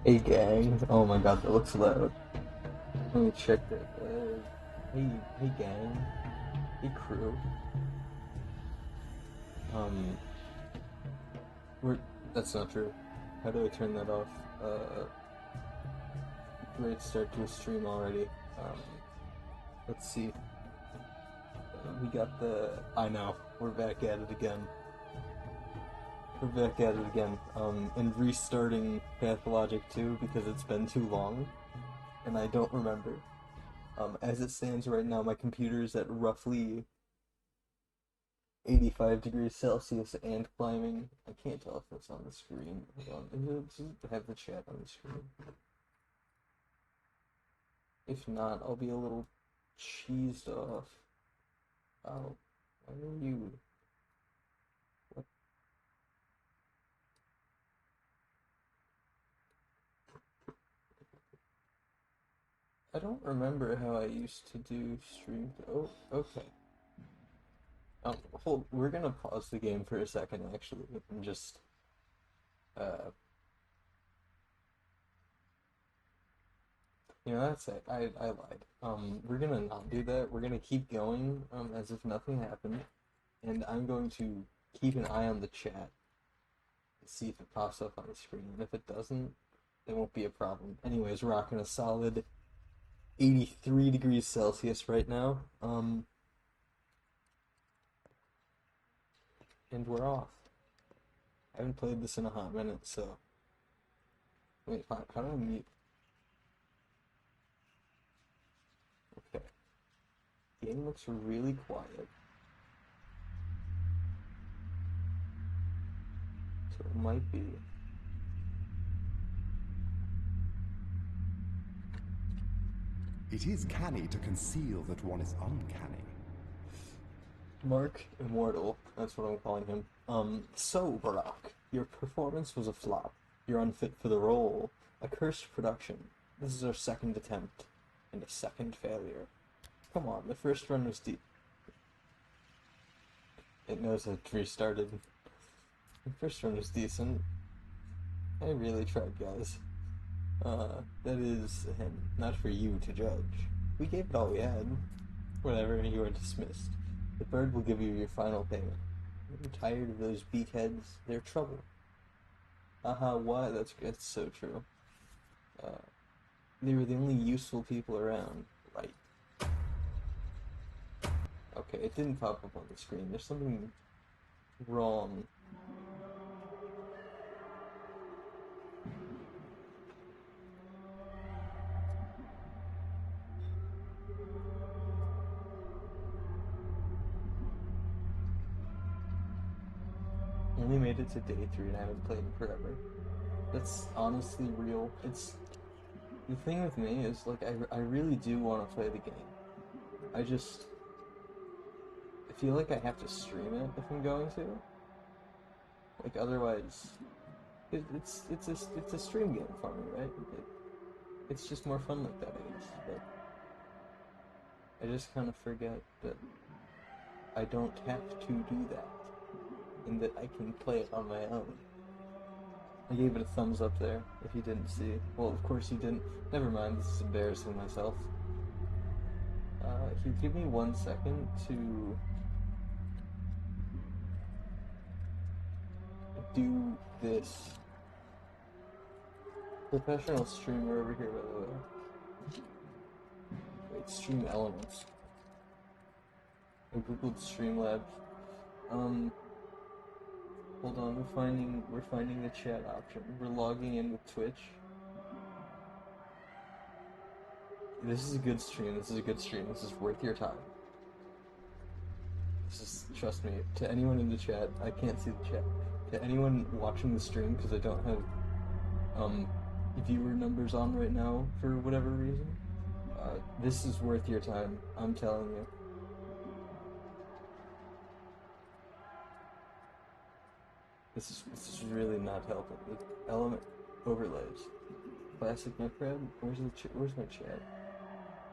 Hey gang, oh my god, that looks loud. Let me check that. Hey gang, hey crew. Um, we're that's not true. How do I turn that off? Great start to a stream already. Um, let's see. We got the. I know we're back at it again. We're back at it again. And restarting Pathologic 2 because it's been too long, and I don't remember. As it stands right now, my computer is at roughly 85 degrees Celsius and climbing. I can't tell if it's on the screen. Hold on. Does it have the chat on the screen? If not, I'll be a little cheesed off. Oh, why are you? What? I don't remember how I used to do stream. Oh, okay. Hold. We're gonna pause the game for a second, actually, and just uh, that's it. I lied. We're gonna not do that. We're gonna keep going, as if nothing happened, and I'm going to keep an eye on the chat and see if it pops up on the screen. And if it doesn't, it won't be a problem. Anyways, rocking a solid 83 degrees Celsius right now. And we're off. I haven't played this in a hot minute, so wait, how do I mute? Okay, game looks really quiet, so it might be. It is canny to conceal that one is uncanny. Mark Immortal, that's what I'm calling him. So, Barack, your performance was a flop. You're unfit for the role. A cursed production. This is our second attempt, and a second failure. Come on, the first run was deep. It knows it restarted. The first run was decent. I really tried, guys. That is him, not for you to judge. We gave it all we had. Whatever, you are dismissed. The bird will give you your final payment. I'm tired of those beakheads. They're trouble. Haha, why? That's so true. Uh, they were the only useful people around. Right. Okay, it didn't pop up on the screen. There's something wrong. Only made it to day 3 and I haven't played in forever. That's honestly real. It's the thing with me is like I really do want to play the game. I just I feel like I have to stream it if I'm going to. Like otherwise, it's a stream game for me, right? It's just more fun like that, I guess. But I just kind of forget that I don't have to do that, and that I can play it on my own. I gave it a thumbs up there. If you didn't see, well, of course you didn't. Never mind. This is embarrassing myself. If you give me 1 second to do this. Professional streamer over here, by the way. Wait, Stream Elements. I googled Streamlabs. Um, hold on, we're finding the chat option. We're logging in with Twitch. This is a good stream. This is a good stream. This is worth your time. This is, trust me. To anyone in the chat, I can't see the chat. To anyone watching the stream, because I don't have um viewer numbers on right now for whatever reason. This is worth your time. I'm telling you. This is really not helping. The element overlays. Classic MechRed? Where's my chat?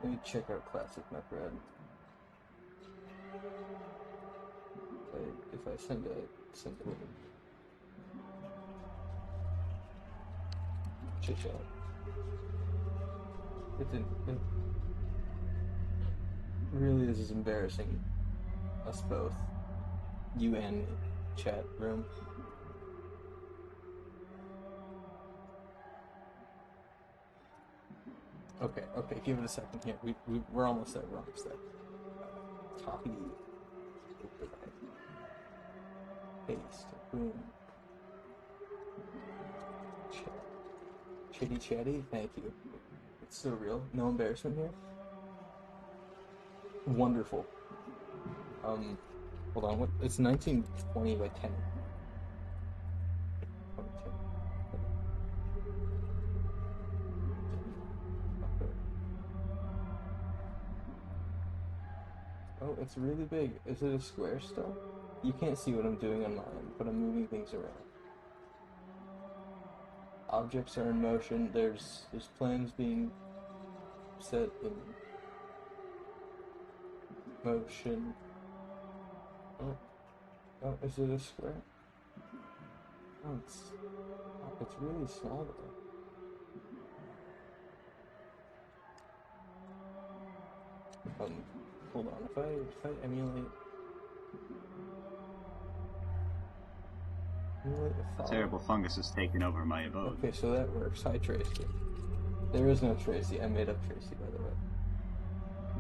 Let me check out Classic MechRed. If I send a link. chit chat. It really is embarrassing. Us both. You and me. Chat room. Okay, give it a second here. We're almost there, Copy. Paste. Boom. Chatty, thank you. It's so real. No embarrassment here. Wonderful. Hold on, what? It's 1920 by 10. Oh, it's really big. Is it a square still? You can't see what I'm doing on mine, but I'm moving things around. Objects are in motion. There's plans being set in motion. Oh, is it a square? Oh, it's really small though. Hold on. If I emulate a terrible fungus has taken over my abode. Okay, so that works. Hi, Tracy. There is no Tracy. I made up Tracy, by the way.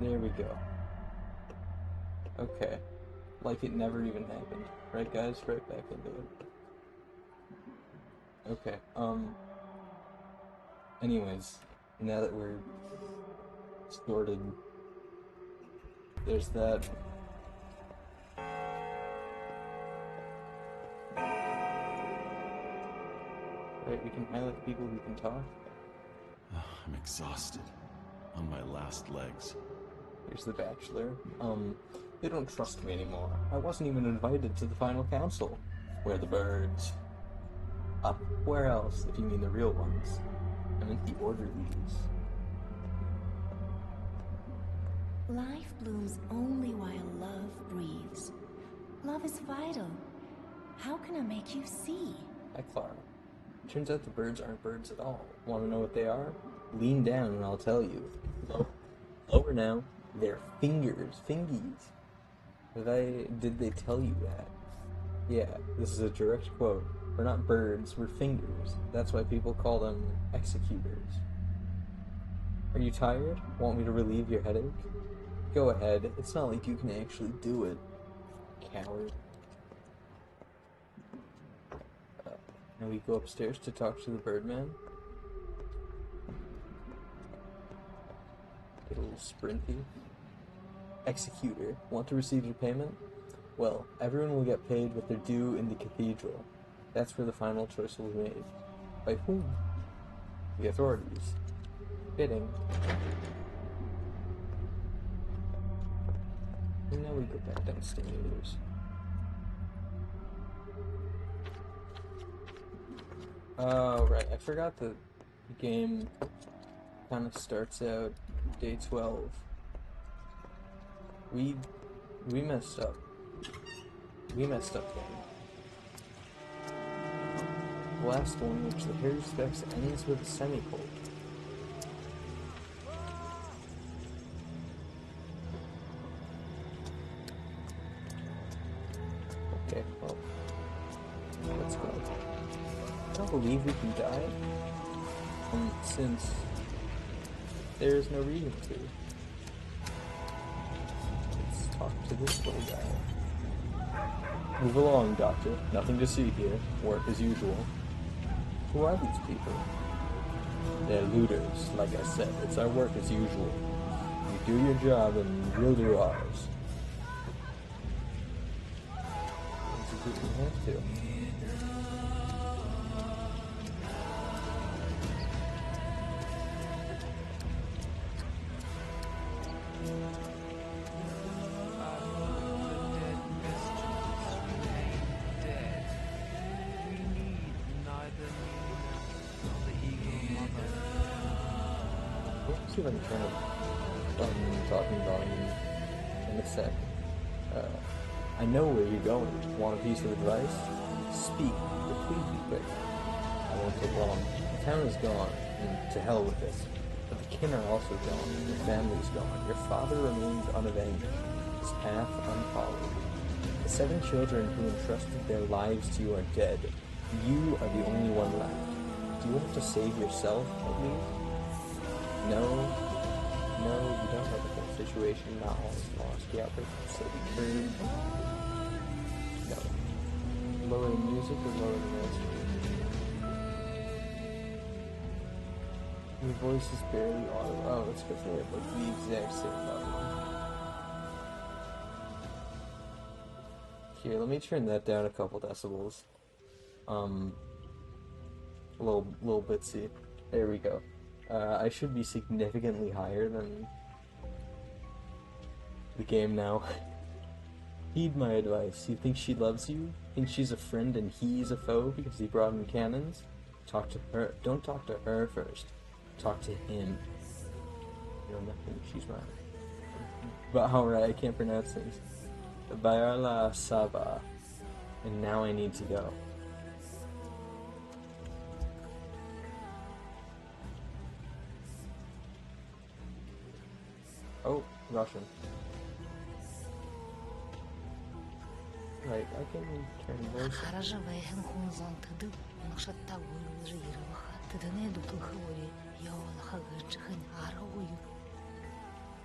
There we go. Okay. Like it never even happened. Right, guys? Right back into it. Okay, anyways, now that we're sorted, there's that. Right, we can highlight people who can talk. I'm exhausted. On my last legs. Here's the Bachelor. They don't trust me anymore. I wasn't even invited to the final council. Where are the birds? Up where else, if you mean the real ones? I meant the orderlies. Life blooms only while love breathes. Love is vital. How can I make you see? Hi, Clara. Turns out the birds aren't birds at all. Want to know what they are? Lean down and I'll tell you. Lower now. They're fingers. Fingies. Did they tell you that? Yeah, this is a direct quote. We're not birds, we're fingers. That's why people call them executors. Are you tired? Want me to relieve your headache? Go ahead. It's not like you can actually do it, coward. Now we go upstairs to talk to the Birdman. Get a little sprinty. Executor. Want to receive your payment? Well, everyone will get paid what they're due in the cathedral. That's where the final choice will be made. By whom? The authorities. Fitting. And now we go back downstairs. Oh, right. I forgot the game kind of starts out day 12. We messed up. We messed up then. The last one, which the Harry specs ends with a semicolon. Okay, well, let's go. I don't believe we can die, since there is no reason to. Let's talk to this little guy. Move along, Doctor. Nothing to see here. Work as usual. Who are these people? They're looters, like I said. It's our work as usual. You do your job and we'll do ours. We have to. See if I can turn up talking volume in a sec. I know where you're going. Want a piece of advice? Speak, but please be quick. I won't take long. town is gone, and to hell with it. But the kin are also gone, your family's gone, your father remains unavenged, his path unfollowed. The 7 children who entrusted their lives to you are dead. You are the only one left. Do you want to save yourself, at least? No, you don't know the whole situation. Not all is lost. The outbreak can still be curbed. No. Lower the music or lower the master? Your voice is barely audible. Oh, it's because they have like the exact same level. Here, let me turn that down a couple decibels. A little bitsy. There we go. I should be significantly higher than the game now. Heed my advice. You think she loves you? Think she's a friend and he's a foe because he brought in cannons? Talk to her. Don't talk to her first. Talk to him. You know nothing. She's mine. But alright, I can't pronounce things. Bayarla Saba. And now I need to go. Oh, Russian. Right, I can turn voice.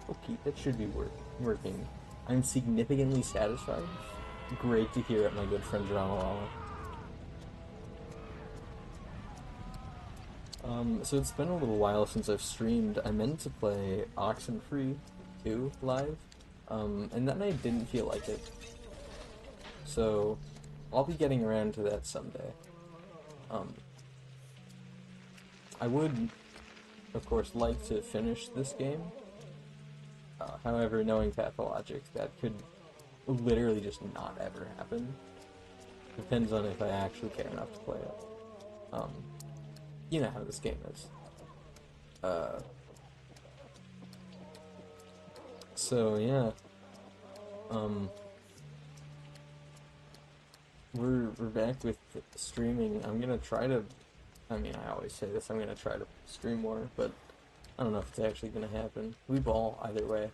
Okay, that should be working. I'm significantly satisfied. Great to hear it, my good friend Ramalala. So it's been a little while since I've streamed. I meant to play Oxenfree 2 live, and then I didn't feel like it. So I'll be getting around to that someday. I would, of course, like to finish this game. However, knowing Pathologic, that could literally just not ever happen. Depends on if I actually care enough to play it. You know how this game is. So yeah. We're back with streaming. I'm gonna try to, I mean, I always say this, I'm gonna try to stream more, but I don't know if it's actually gonna happen. We ball either way.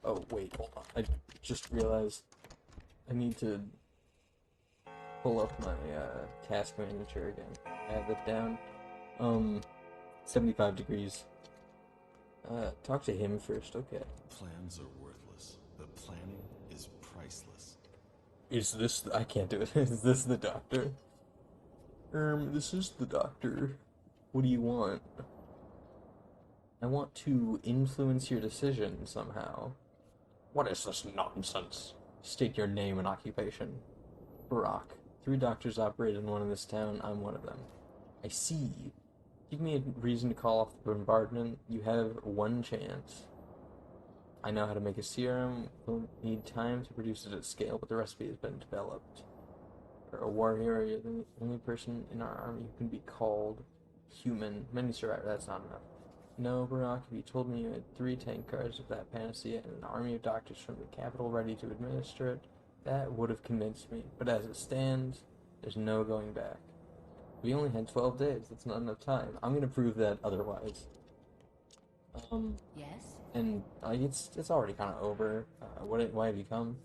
Oh wait, hold on. I just realized I need to pull up my task manager again. I have it down. 75 degrees. Talk to him first, okay. Plans are worthless, but planning is priceless. Is this... I can't do it. Is this the doctor? This is the doctor. What do you want? I want to influence your decision somehow. What is this nonsense? State your name and occupation. Barack. 3 doctors operate in one in this town. I'm one of them. I see. Give me a reason to call off the bombardment. You have 1 chance. I know how to make a serum. We'll need time to produce it at scale, but the recipe has been developed. You're a war hero. You're the only person in our army who can be called human. Many survived. That's not enough. No, Barack, if you told me you had 3 tank cars of that panacea and an army of doctors from the capital ready to administer it, that would have convinced me. But as it stands, there's no going back. We only had 12 days. That's not enough time. I'm gonna prove that otherwise. Yes? And it's already kind of over. Why have you come?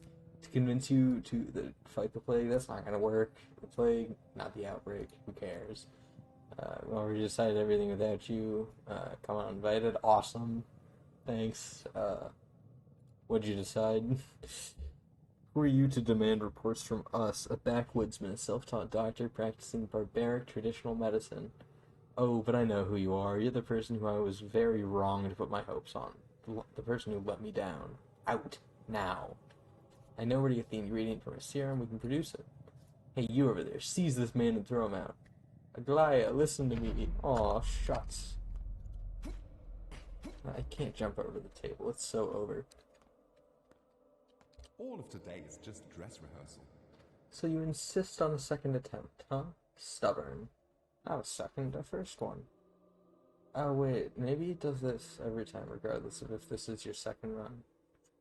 To convince you to fight the plague? That's not gonna work. The plague, not the outbreak. Who cares? We already decided everything without you. Come on, invited. Awesome. Thanks. What'd you decide? Who are you to demand reports from us, a backwoodsman, a self-taught doctor practicing barbaric traditional medicine? Oh, but I know who you are. You're the person who I was very wrong to put my hopes on. The person who let me down. Out. Now. I know where to get the ingredient for a serum. We can produce it. Hey, you over there. Seize this man and throw him out. Aglaya, listen to me. Aw, shucks. I can't jump over the table. It's so over. All of today is just dress rehearsal. So you insist on a second attempt, huh? Stubborn. Not a second, a first one. Oh wait, maybe it does this every time regardless of if this is your second run.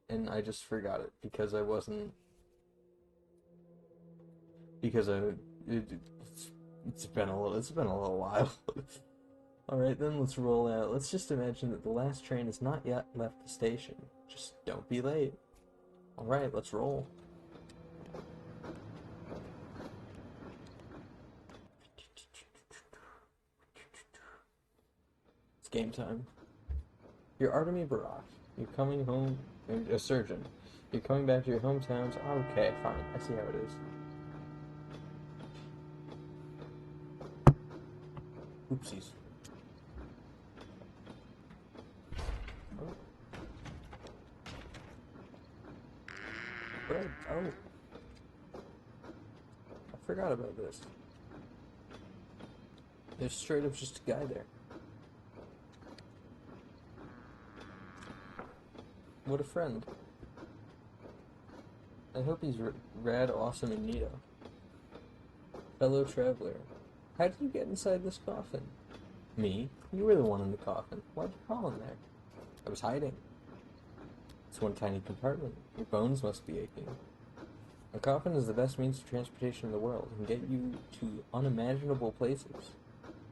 And I just forgot it because I wasn't because it's been a little while. All right, then let's roll out. Let's just imagine that the last train has not yet left the station. Just don't be late. All right, let's roll. It's game time. You're Artemy Barak. You're coming home. A surgeon. You're coming back to your hometowns. Okay, fine. I see how it is. Oopsies. Oh. Bread. Oh. I forgot about this. There's straight up just a guy there. What a friend. I hope he's rad, awesome, and neato. Fellow traveler. How did you get inside this coffin? Me? You were the one in the coffin. Why'd you crawl in there? I was hiding. It's one tiny compartment. Your bones must be aching. A coffin is the best means of transportation in the world and get you to unimaginable places.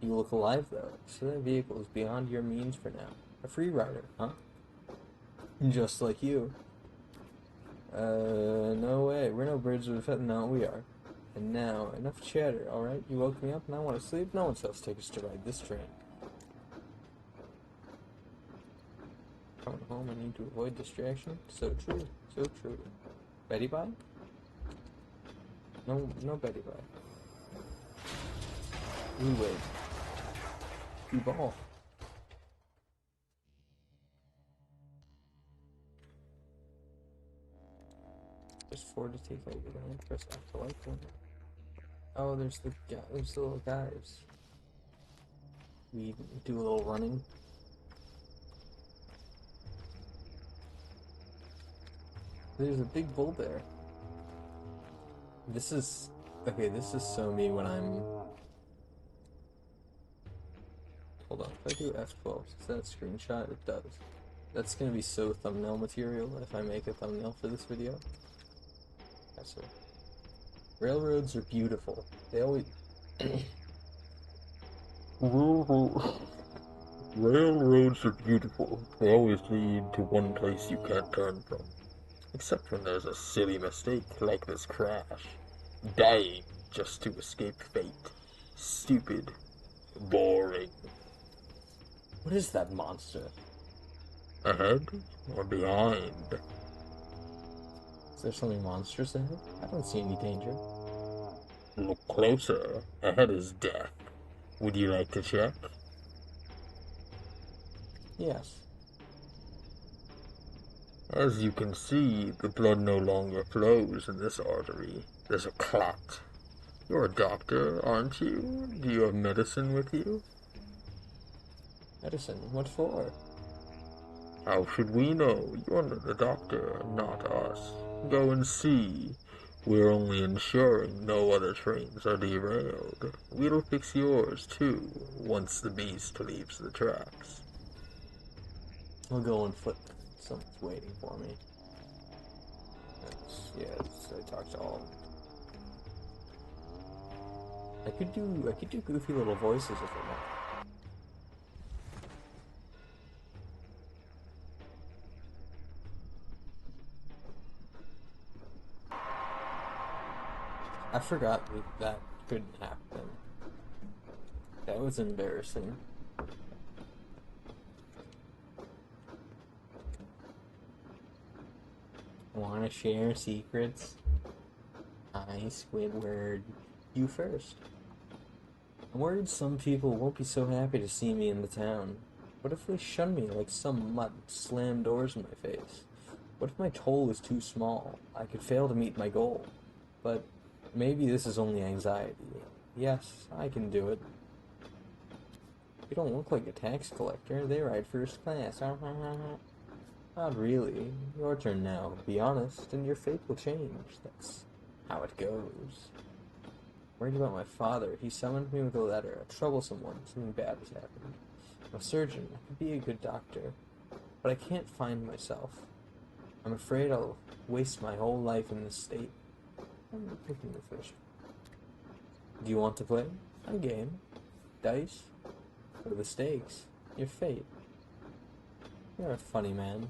You look alive, though, so that vehicle is beyond your means for now. A free rider, huh? Just like you. No way. We're no birds of a feather. No, we are. And now, enough chatter, alright? You woke me up and I want to sleep. No one else take us to ride this train. Coming home, I need to avoid distraction. So true. So true. Betty Bye? No Betty Bye. Blue wave. Blue ball. There's 4 to take out. You're gonna press F to like them. Oh, there's the little guys. We do a little running. There's a big bull bear. This is so me when I'm. Hold on, if I do F12, is that a screenshot? It does. That's gonna be so thumbnail material if I make a thumbnail for this video. That's it. Railroads are beautiful. They always. Railroads are beautiful. They always lead to one place you can't turn from. Except when there's a silly mistake like this crash. Dying just to escape fate. Stupid. Boring. What is that monster? Ahead or behind? Is there something monstrous ahead? I don't see any danger. Look closer. Ahead is death. Would you like to check? Yes. As you can see, the blood no longer flows in this artery. There's a clot. You're a doctor, aren't you? Do you have medicine with you? Medicine? What for? How should we know? You're the doctor, not us. Go and see. We're only ensuring no other trains are derailed. We'll fix yours, too, once the beast leaves the tracks. I'll go on foot. Someone's waiting for me. I talked to all of them. I could do goofy little voices if I want. I forgot that couldn't happen. That was embarrassing. Wanna share secrets? Hi, Squidward. You first. I'm worried some people won't be so happy to see me in the town. What if they shun me like some mutt, slam doors in my face? What if my toll is too small? I could fail to meet my goal. But maybe this is only anxiety. Yes, I can do it. You don't look like a tax collector. They ride first class. Not really. Your turn now. Be honest, and your fate will change. That's how it goes. Worried about my father. He summoned me with a letter. A troublesome one. Something bad has happened. I'm a surgeon. I could be a good doctor. But I can't find myself. I'm afraid I'll waste my whole life in this state. I'm picking the first. Do you want to play? I'm game. Dice? Or the stakes? Your fate. You're a funny man.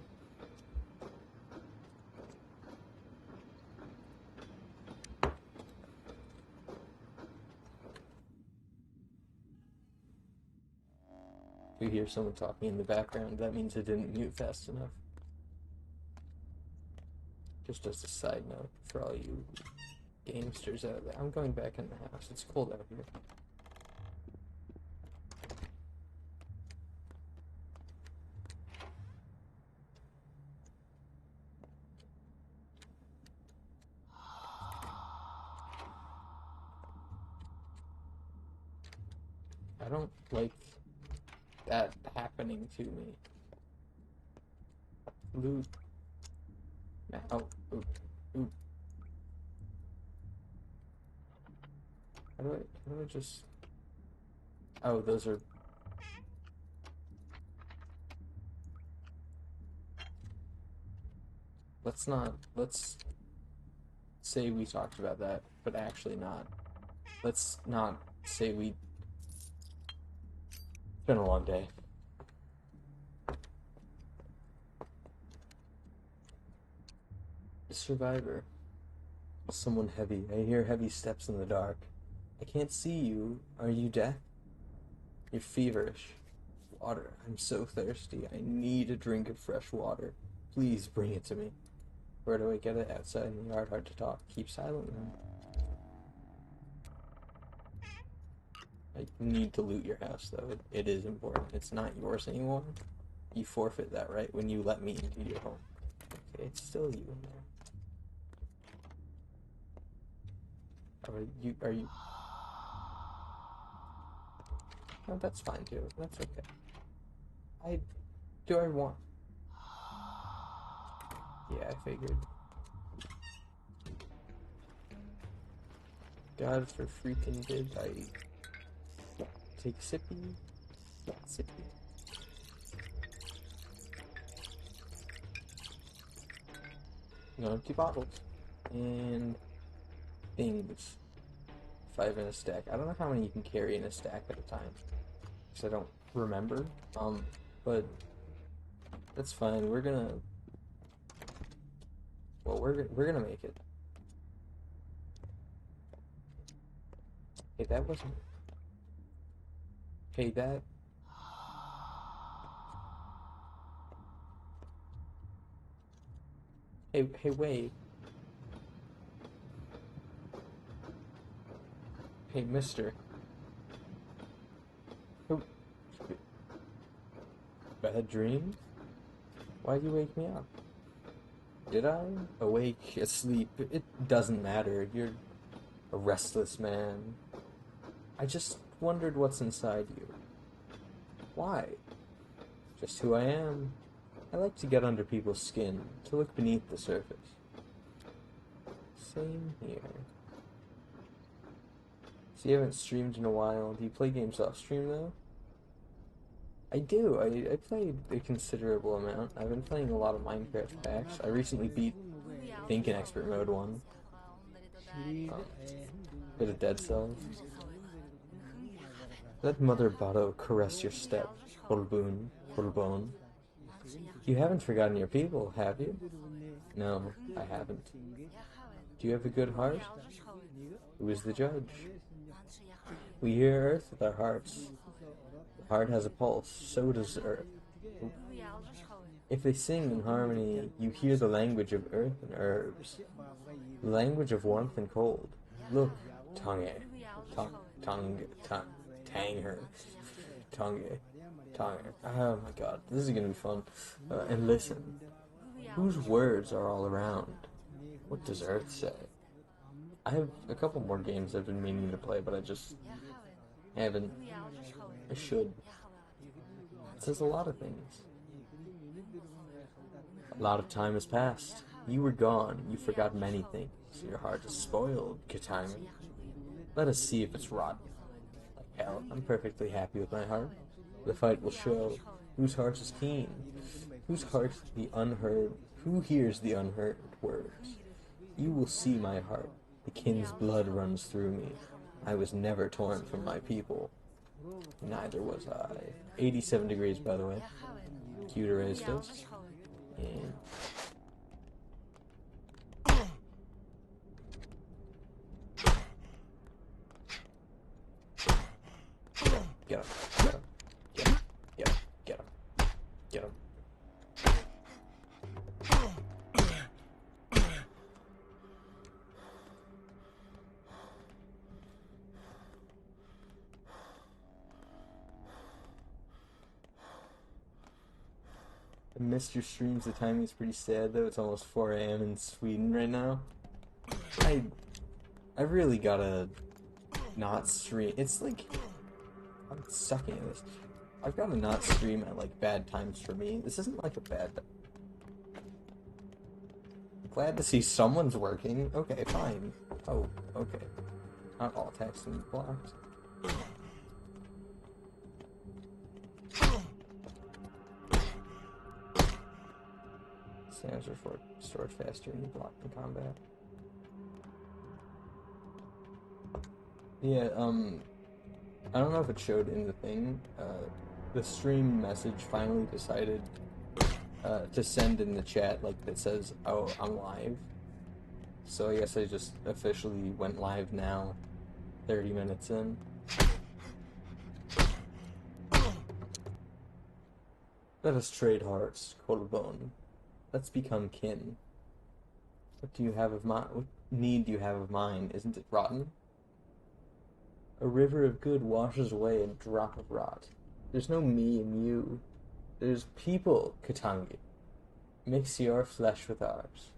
If you hear someone talking in the background, that means I didn't mute fast enough. Just as a side note for all you gamesters out there. I'm going back in the house. It's cold out here. I don't like that happening to me. Loot. Oh, oop, oop. How do I just... Oh, those are... Let's say we talked about that, but actually not. Let's not say we... It's been a long day. Survivor. Someone heavy. I hear heavy steps in the dark. I can't see you. Are you death? You're feverish. Water. I'm so thirsty. I need a drink of fresh water. Please bring it to me. Where do I get it? Outside in the yard. Hard to talk. Keep silent now. I need to loot your house, though. It is important. It's not yours anymore. You forfeit that right when you let me into your home. Okay, it's still you in there. Are you... Oh, that's fine, too. That's okay. Do I want... Yeah, I figured. God for freaking did I... Take sippy? Sippy. No empty bottles. And... things. 5 in a stack. I don't know how many you can carry in a stack at a time, because I don't remember. But that's fine. We're gonna. Well, we're gonna make it. Hey, that wasn't. Hey, that. Hey, wait. Hey, mister. Oh. Bad dream? Why'd you wake me up? Did I? Awake, asleep, it doesn't matter. You're a restless man. I just wondered what's inside you. Why? Just who I am. I like to get under people's skin, to look beneath the surface. Same here. So you haven't streamed in a while. Do you play games off stream though? I do. I played a considerable amount. I've been playing a lot of Minecraft packs. I recently beat Think in Expert Mode 1. Bit of Dead Cells. Let Mother Botto caress your step, Holboon, Holbone. You haven't forgotten your people, have you? No, I haven't. Do you have a good heart? Who is the judge? We hear Earth with our hearts. The heart has a pulse, so does Earth. If they sing in harmony, you hear the language of earth and herbs. The language of warmth and cold. Look, Tanger. Tanger. Oh my god, this is gonna be fun. And listen. Whose words are all around? What does Earth say? I have a couple more games I've been meaning to play, but I just haven't. I should. It says a lot of things. A lot of time has passed. You were gone. You forgot many things. Your heart is spoiled, Katanga. Let us see if it's rotten. Like hell, I'm perfectly happy with my heart. The fight will show whose heart is keen. Whose heart the unheard. Who hears the unheard words? You will see my heart. The kin's blood runs through me. I was never torn from my people. Neither was I. 87 degrees, by the way. Cue to raise fist. And... Get him. Get him. Get him. Get him. Get him. Get him. I missed your streams. The timing's pretty sad though. It's almost 4 a.m. in Sweden right now. I really gotta not stream. It's like I'm sucking at this. I've gotta not stream at like bad times for me. This isn't like a bad. Glad to see someone's working. Okay, fine. Oh, okay. Not all texting blocked. Stands are stored faster and blocked in combat. Yeah, I don't know if it showed in the thing. The stream message finally decided to send in the chat, like, that says, oh, I'm live. So I guess I just officially went live now, 30 minutes in. Let us trade hearts, collarbone. Let's become kin. What do you have of mine? What need do you have of mine? Isn't it rotten? A river of good washes away a drop of rot. There's no me and you. There's people, Katangi. Mix your flesh with ours.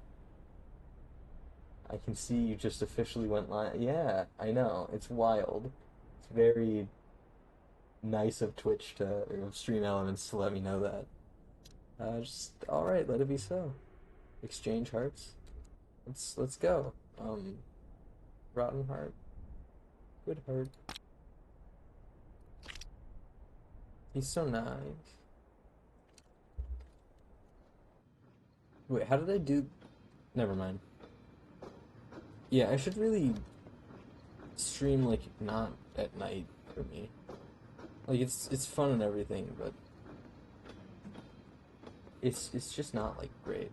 I can see you just officially went live. Yeah, I know. It's wild. It's very nice of Twitch to, or of Stream Elements to let me know that. Just alright, let it be so. Exchange hearts. Let's go. Rotten heart. Good heart. He's so nice. Wait, how did I do? Never mind. Yeah, I should really stream like not at night for me. Like it's fun and everything, but it's just not like great.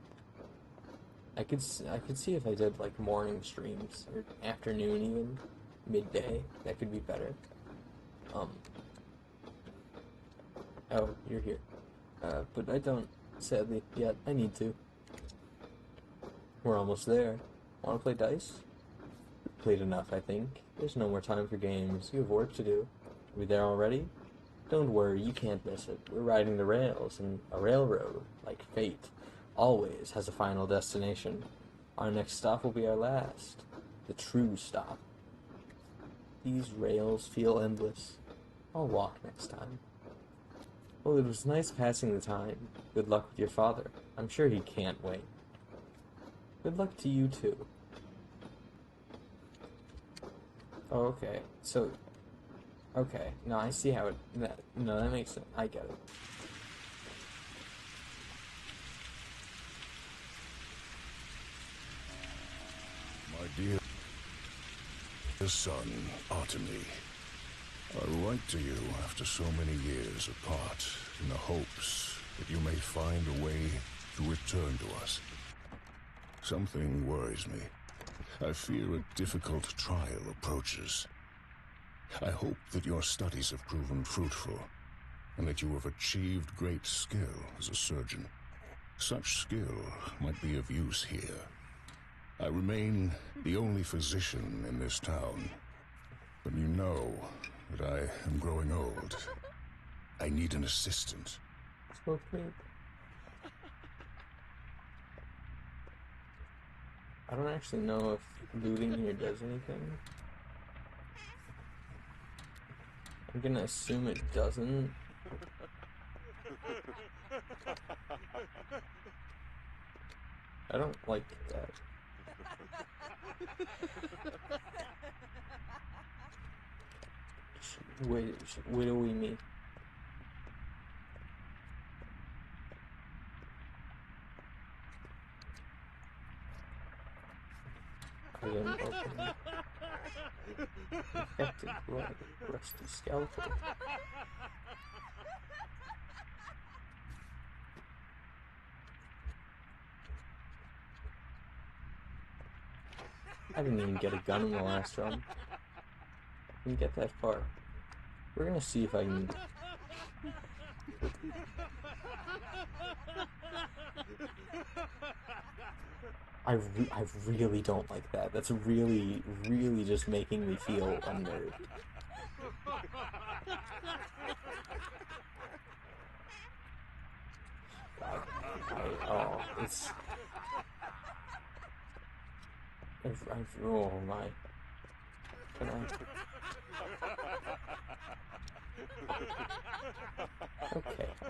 I could see if I did like morning streams or afternoon, even midday, that could be better. Oh, you're here. But I don't, sadly, yet. I need to. We're almost there. Want to play dice? We've played enough, I think. There's no more time for games. You have work to do. Are we there already? Don't worry, you can't miss it. We're riding the rails, and a railroad, like fate, always has a final destination. Our next stop will be our last. The true stop. These rails feel endless. I'll walk next time. Well, it was nice passing the time. Good luck with your father. I'm sure he can't wait. Good luck to you, too. Oh, okay. So, okay. No, I see how it... No, that makes sense. I get it. My dear son, Artemy, I write to you after so many years apart in the hopes that you may find a way to return to us. Something worries me. I fear a difficult trial approaches. I hope that your studies have proven fruitful, and that you have achieved great skill as a surgeon. Such skill might be of use here. I remain the only physician in this town, but you know that I am growing old. I need an assistant. So great. I don't actually know if looting here does anything. I'm gonna assume it doesn't. I don't like that. Wait, what do we mean? I didn't open it. Infected blood, rusty skeleton. I didn't even get a gun in the last run. I didn't get that far. We're gonna see if I can... I really don't like that. That's really, really just making me feel unnerved. It's... oh my... Can I...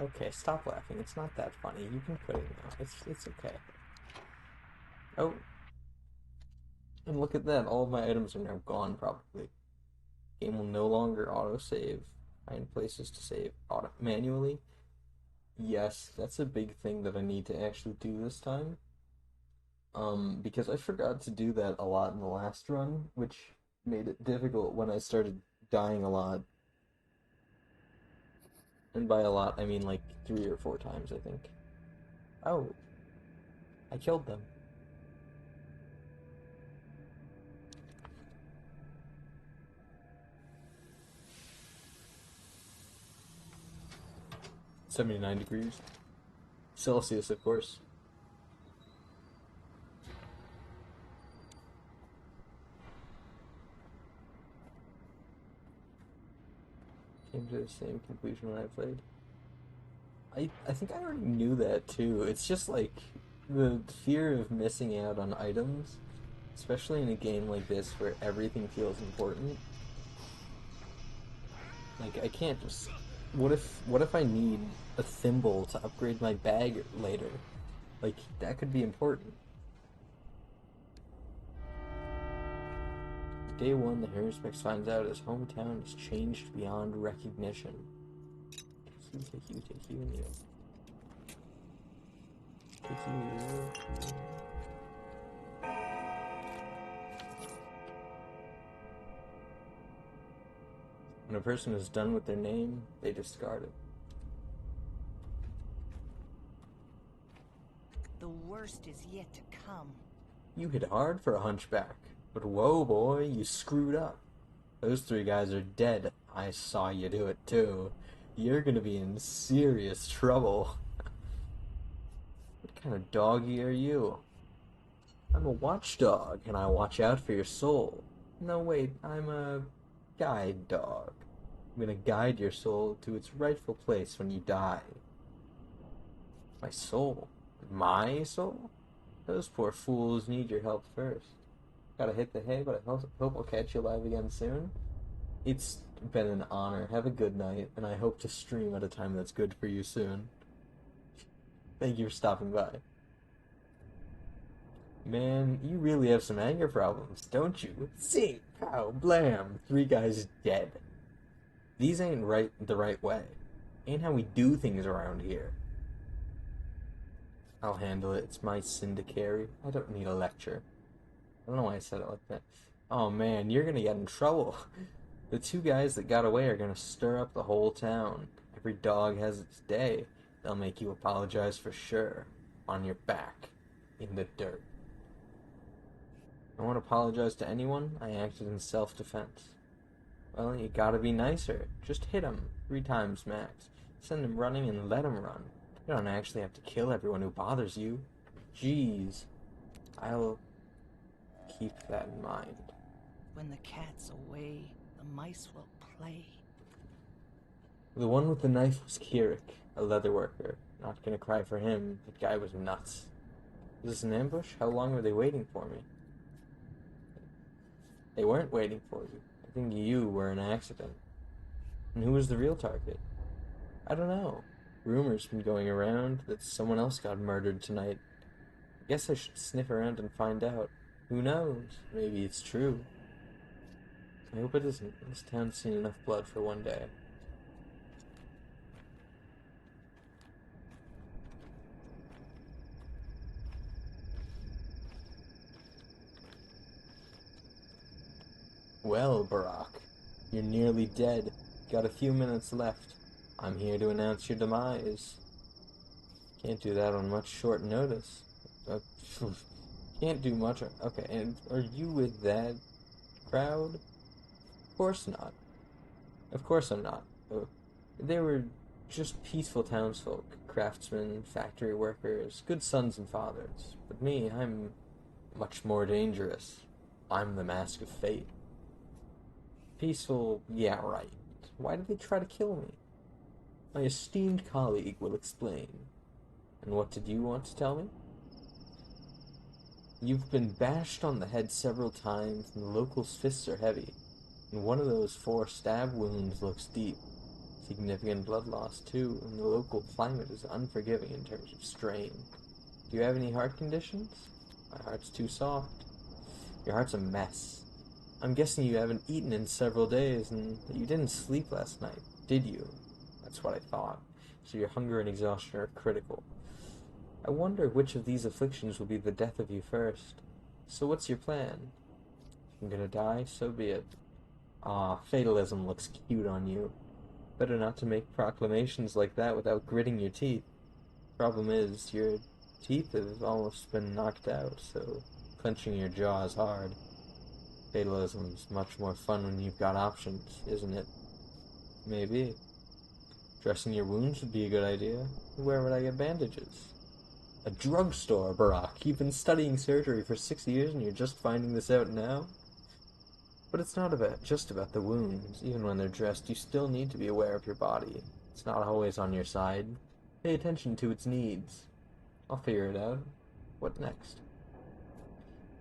Okay, stop laughing. It's not that funny. You can quit it now. It's okay. Oh. And look at that. All of my items are now gone, probably. Game will no longer auto-save. Find places to save manually. Yes, that's a big thing that I need to actually do this time. Because I forgot to do that a lot in the last run, which made it difficult when I started dying a lot. And by a lot, I mean like 3 or 4 times, I think. Oh. I killed them. $79 degrees. Celsius, of course. Came to the same conclusion when I played. I think I already knew that too. It's just like the fear of missing out on items, especially in a game like this where everything feels important. Like I can't just... What if I need a thimble to upgrade my bag later? Like that could be important. Day 1, the Harrismix finds out his hometown has changed beyond recognition. Take you, and you. Take you. When a person is done with their name, they discard it. The worst is yet to come. You hit hard for a hunchback, but whoa boy, you screwed up. Those 3 guys are dead. I saw you do it too. You're gonna be in serious trouble. What kind of doggy are you? I'm a watchdog, and I watch out for your soul. No, wait, I'm a guide dog. I'm gonna guide your soul to its rightful place when you die. My soul? My soul? Those poor fools need your help first. Gotta hit the hay, but I hope I'll catch you alive again soon. It's been an honor. Have a good night, and I hope to stream at a time that's good for you soon. Thank you for stopping by. Man, you really have some anger problems, don't you? Zing, pow, blam, 3 guys dead. These ain't the right way. Ain't how we do things around here. I'll handle it. It's my sin to carry. I don't need a lecture. I don't know why I said it like that. Oh man, you're gonna get in trouble. The 2 guys that got away are gonna stir up the whole town. Every dog has its day. They'll make you apologize for sure. On your back. In the dirt. I won't apologize to anyone. I acted in self-defense. Well, you gotta be nicer. Just hit him 3 times max. Send him running and let him run. You don't actually have to kill everyone who bothers you. Jeez. I'll keep that in mind. When the cat's away, the mice will play. The one with the knife was Kirik, a leather worker. Not gonna cry for him. That guy was nuts. Was this an ambush? How long were they waiting for me? They weren't waiting for you. I think you were an accident. And who was the real target? I don't know. Rumors been going around that someone else got murdered tonight. I guess I should sniff around and find out. Who knows? Maybe it's true. I hope it isn't. This town's seen enough blood for one day. Well, Barack, you're nearly dead. Got a few minutes left. I'm here to announce your demise. Can't do that on much short notice. Can't do much. Okay, and are you with that crowd? Of course not. Of course I'm not. They were just peaceful townsfolk, craftsmen, factory workers, good sons and fathers. But me, I'm much more dangerous. I'm the mask of fate. Peaceful, yeah, right. Why did they try to kill me? My esteemed colleague will explain. And what did you want to tell me? You've been bashed on the head several times, and the locals' fists are heavy. And one of those 4 stab wounds looks deep. Significant blood loss, too, and the local climate is unforgiving in terms of strain. Do you have any heart conditions? My heart's too soft. Your heart's a mess. I'm guessing you haven't eaten in several days, and that you didn't sleep last night, did you? That's what I thought. So your hunger and exhaustion are critical. I wonder which of these afflictions will be the death of you first. So what's your plan? If I'm gonna die, so be it. Ah, fatalism looks cute on you. Better not to make proclamations like that without gritting your teeth. Problem is, your teeth have almost been knocked out, so clenching your jaw is hard. Fatalism's much more fun when you've got options, isn't it? Maybe. Dressing your wounds would be a good idea. Where would I get bandages? A drugstore, Barack. You've been studying surgery for 6 years and you're just finding this out now? But it's not just about the wounds. Even when they're dressed, you still need to be aware of your body. It's not always on your side. Pay attention to its needs. I'll figure it out. What next?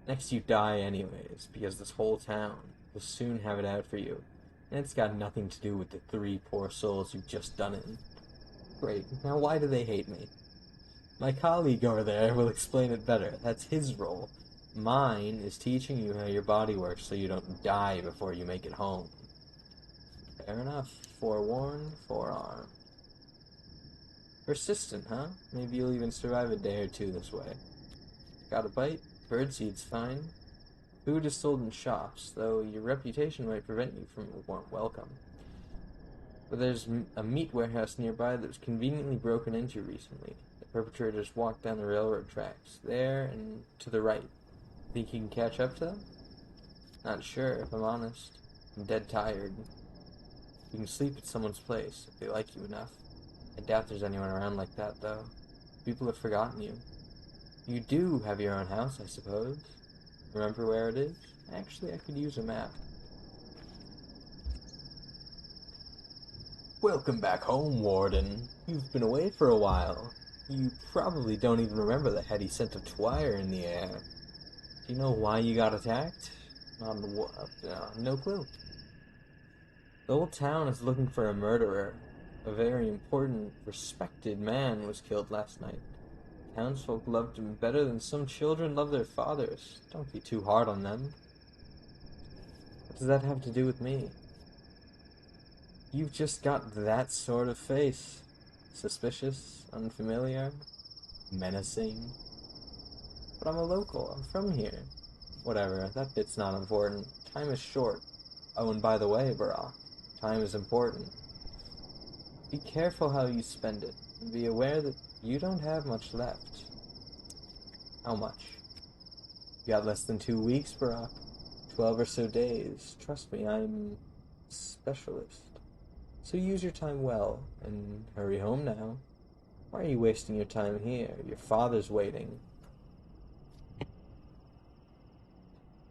Next you die anyways, because this whole town will soon have it out for you. And it's got nothing to do with the 3 poor souls you've just done it. Great. Now why do they hate me? My colleague over there will explain it better. That's his role. Mine is teaching you how your body works so you don't die before you make it home. Fair enough. Forewarned, forearmed. Persistent, huh? Maybe you'll even survive a day or 2 this way. Got a bite? Birdseed's fine. Food is sold in shops, though your reputation might prevent you from a warm welcome. But there's a meat warehouse nearby that was conveniently broken into recently. The perpetrators walked down the railroad tracks, there and to the right. Think you can catch up to them? Not sure, if I'm honest. I'm dead tired. You can sleep at someone's place, if they like you enough. I doubt there's anyone around like that, though. People have forgotten you. You do have your own house, I suppose. Remember where it is? Actually, I could use a map. Welcome back home, Warden. You've been away for a while. You probably don't even remember the heady scent of twire in the air. Do you know why you got attacked? No clue. The whole town is looking for a murderer. A very important, respected man was killed last night. Townsfolk loved him better than some children love their fathers. Don't be too hard on them. What does that have to do with me? You've just got that sort of face. Suspicious, unfamiliar, menacing. But I'm a local. I'm from here. Whatever, that bit's not important. Time is short. Oh, and by the way, Barack, time is important. Be careful how you spend it. And be aware that you don't have much left. How much? You got less than 2 weeks, Barack. 12 or so days. Trust me, I'm a specialist. So use your time well, and hurry home now. Why are you wasting your time here? Your father's waiting. You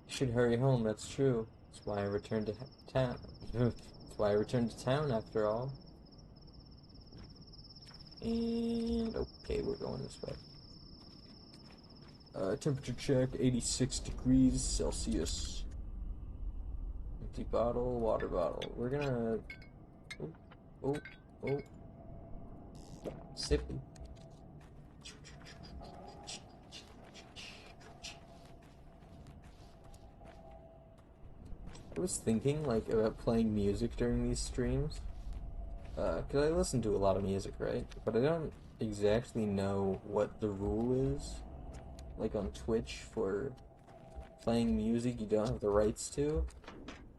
should hurry home, that's true. That's why I returned to town. That's why I returned to town, after all. And, okay, we're going this way. Temperature check, 86 degrees Celsius. Empty bottle, water bottle. We're gonna... Oh. Sippy. I was thinking, about playing music during these streams. Because I listen to a lot of music, right? But I don't exactly know what the rule is. Like on Twitch for playing music you don't have the rights to.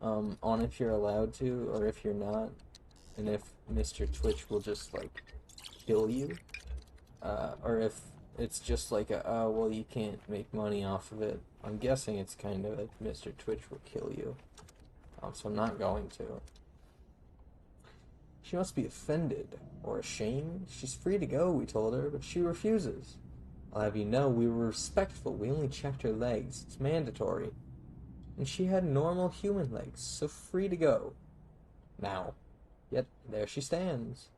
on if you're allowed to or if you're not, and if Mr. Twitch will just like kill you, or if it's just like a, oh well, you can't make money off of it. I'm guessing it's kind of like Mr. Twitch will kill you, so I'm not going to. She must be offended or ashamed. She's free to go, we told her, but she refuses. I'll have you know we were respectful. We only checked her legs. It's mandatory. And she had normal human legs, so free to go. Now. Yet there she stands.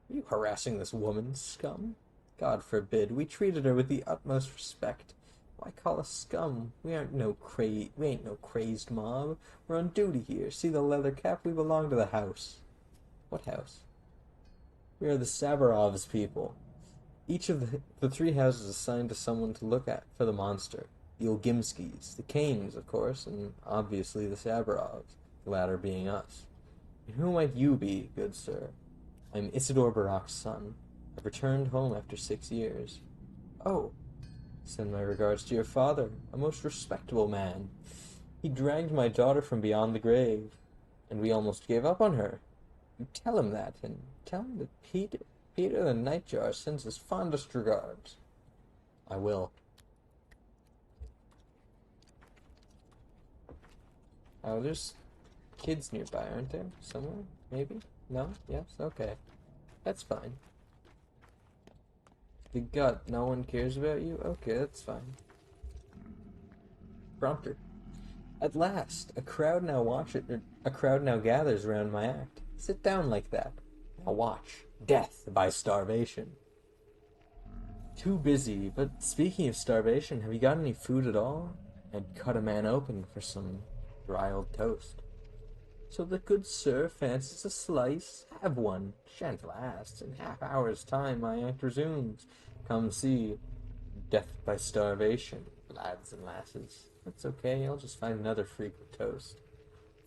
Are you harassing this woman, scum? God forbid. We treated her with the utmost respect. Why call us scum? We ain't no crazed mob. We're on duty here. See the leather cap? We belong to the house. What house? We are the Sabarov's people. Each of the three houses assigned to someone to look at for the monster. The Olgimskis, the Kanes, of course, and obviously the Sabarovs, the latter being us. And who might you be, good sir? I'm Isidore Barak's son. I've returned home after 6 years. Oh, send my regards to your father, a most respectable man. He dragged my daughter from beyond the grave, and we almost gave up on her. You tell him that, and tell him that Peter the Nightjar sends his fondest regards. I will. Oh, there's kids nearby, aren't there? Somewhere? Maybe? No? Yes? Okay. That's fine. The gut, no one cares about you? Okay, that's fine. Prompter. At last, a crowd now gathers around my act. Sit down like that. Now watch. Death by starvation. Too busy, but speaking of starvation, have you got any food at all? I'd cut a man open for some dry old toast. So the good sir fancies a slice? Have one. Shan't last. In half hour's time my act resumes. Come see. Death by starvation, lads and lasses. That's okay, I'll just find another freak with toast.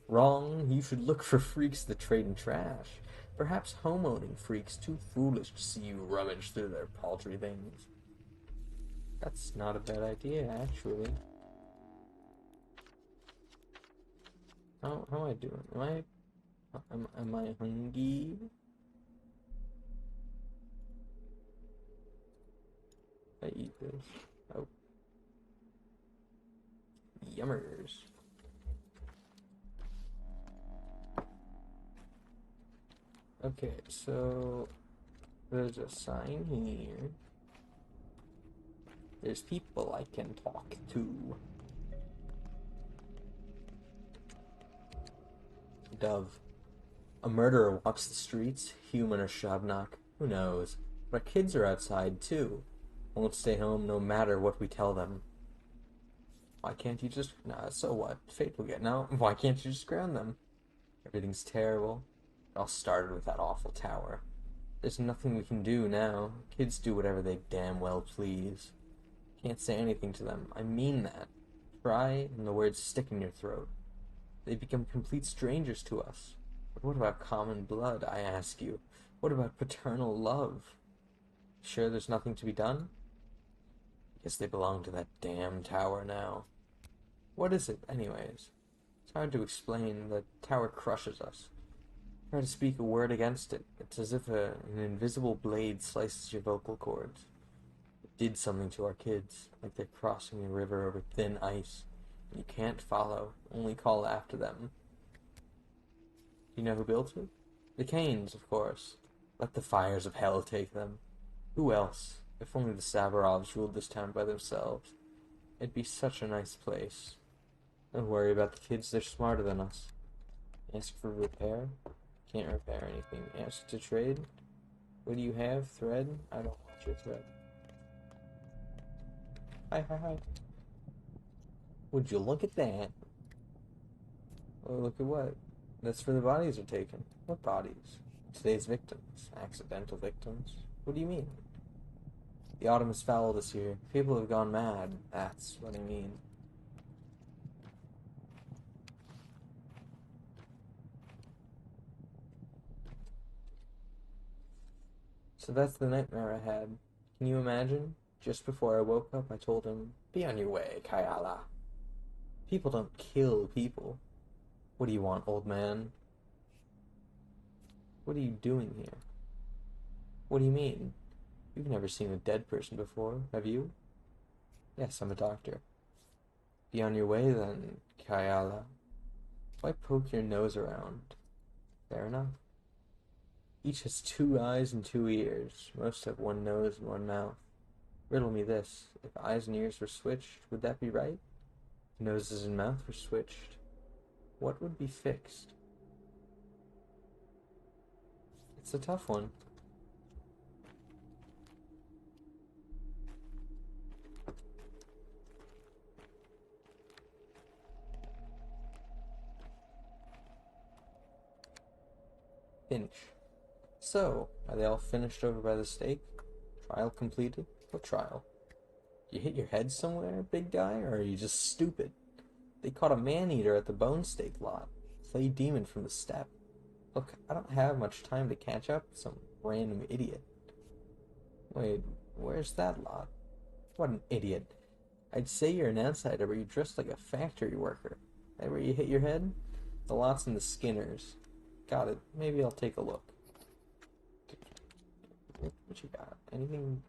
Wrong, you should look for freaks that trade in trash. Perhaps home-owning freaks too foolish to see you rummage through their paltry things. That's not a bad idea, actually. How am I doing? Am I hungry? I eat this. Oh. Yummers. Okay, so there's a sign here. There's people I can talk to. Dove. A murderer walks the streets, human or Shabnak, who knows. But our kids are outside too. Won't stay home no matter what we tell them. Why can't you just... Nah, so what? Fate will get... No, why can't you just ground them? Everything's terrible. It all started with that awful tower. There's nothing we can do now. Kids do whatever they damn well please. Can't say anything to them. I mean that. Try, and the words stick in your throat. They become complete strangers to us. But what about common blood, I ask you? What about paternal love? Sure there's nothing to be done? Guess they belong to that damn tower now. What is it, anyways? It's hard to explain. The tower crushes us. Try to speak a word against it. It's as if an invisible blade slices your vocal cords. It did something to our kids, like they're crossing a river over thin ice. And you can't follow, only call after them. You know who built it? The Kanes, of course. Let the fires of hell take them. Who else? If only the Sabarovs ruled this town by themselves. It'd be such a nice place. Don't worry about the kids, they're smarter than us. Ask for repair? Can't repair anything. Ask to trade? What do you have? Thread? I don't want your thread. Hi. Would you look at that? Oh, look at what? That's for the bodies are taken. What bodies? Today's victims. Accidental victims. What do you mean? The autumn is foul this year. People have gone mad. That's what I mean. So that's the nightmare I had. Can you imagine? Just before I woke up, I told him, "Be on your way, Kayala." People don't kill people. What do you want, old man? What are you doing here? What do you mean? You've never seen a dead person before, have you? Yes, I'm a doctor. Be on your way then, Kayala. Why poke your nose around? Fair enough. Each has 2 eyes and 2 ears. Most have 1 nose and 1 mouth. Riddle me this. If eyes and ears were switched, would that be right? If noses and mouth were switched, what would be fixed? It's a tough one. Finch. So, are they all finished over by the stake? Trial completed? What trial? You hit your head somewhere, big guy, or are you just stupid? They caught a man-eater at the bone stake lot. Clay demon from the steppe. Look, I don't have much time to catch up with some random idiot. Wait, where's that lot? What an idiot. I'd say you're an outsider, but you're dressed like a factory worker. That where you hit your head? The lot's in the Skinners. Got it. Maybe I'll take a look. What you got? Anything?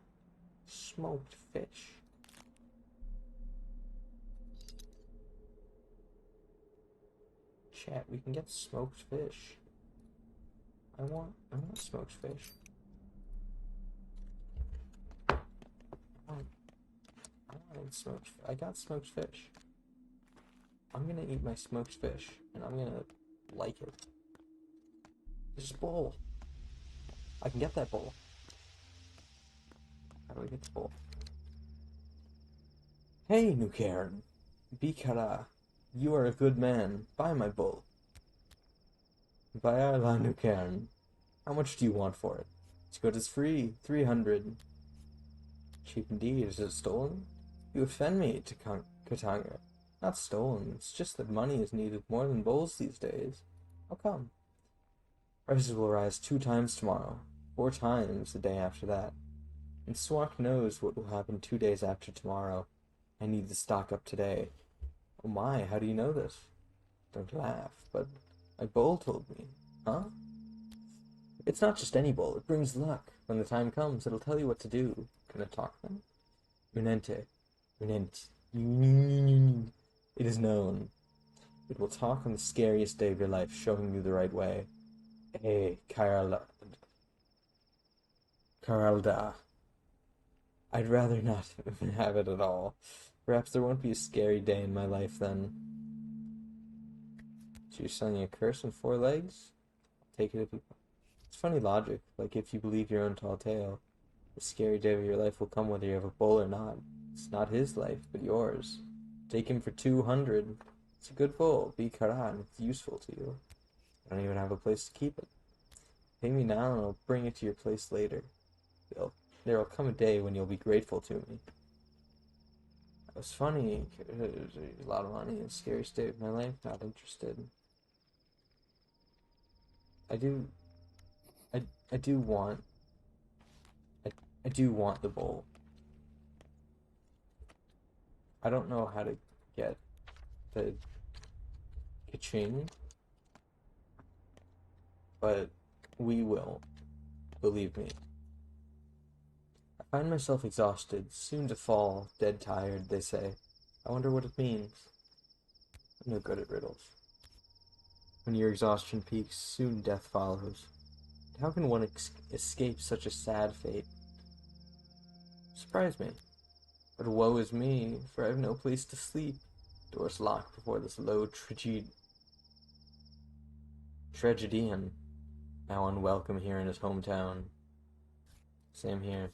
Smoked fish. Chat, we can get smoked fish. I want smoked fish. I got smoked fish. I'm gonna eat my smoked fish, and I'm gonna like it. There's a bowl. I can get that bowl. How do I get the bowl? Hey, Nukaran. Bikara. You are a good man. Buy my bowl. Bayar la Nukaran. How much do you want for it? It's good as free. 300. Cheap indeed. Is it stolen? You offend me, Katanga. Not stolen. It's just that money is needed more than bowls these days. How come? Prices will rise 2 times tomorrow. 4 times the day after that. And Swak knows what will happen 2 days after tomorrow. I need to stock up today. Oh my, how do you know this? Don't laugh, but my bowl told me. Huh? It's not just any bowl, it brings luck. When the time comes, it'll tell you what to do. Can it talk then? Unente. Unent. It is known. It will talk on the scariest day of your life, showing you the right way. Hey, Karalda. I'd rather not have it at all. Perhaps there won't be a scary day in my life then. So you're selling a curse on 4 legs? Take it if you... It's funny logic, like if you believe your own tall tale. The scary day of your life will come whether you have a bowl or not. It's not his life, but yours. Take him for 200. It's a good bowl. Be Karan. It's useful to you. I don't even have a place to keep it. Pay me now and I'll bring it to your place later. There will come a day when you'll be grateful to me. It was funny. There's a lot of money. The scariest day of my life. Not interested. I do want the bowl. I don't know how to get the ka-ching, but we will. Believe me. I find myself exhausted, soon to fall, dead tired, they say. I wonder what it means. I'm no good at riddles. When your exhaustion peaks, soon death follows. How can one escape such a sad fate? Surprise me. But woe is me, for I have no place to sleep. Doors locked before this low tragedian, now unwelcome here in his hometown. Same here.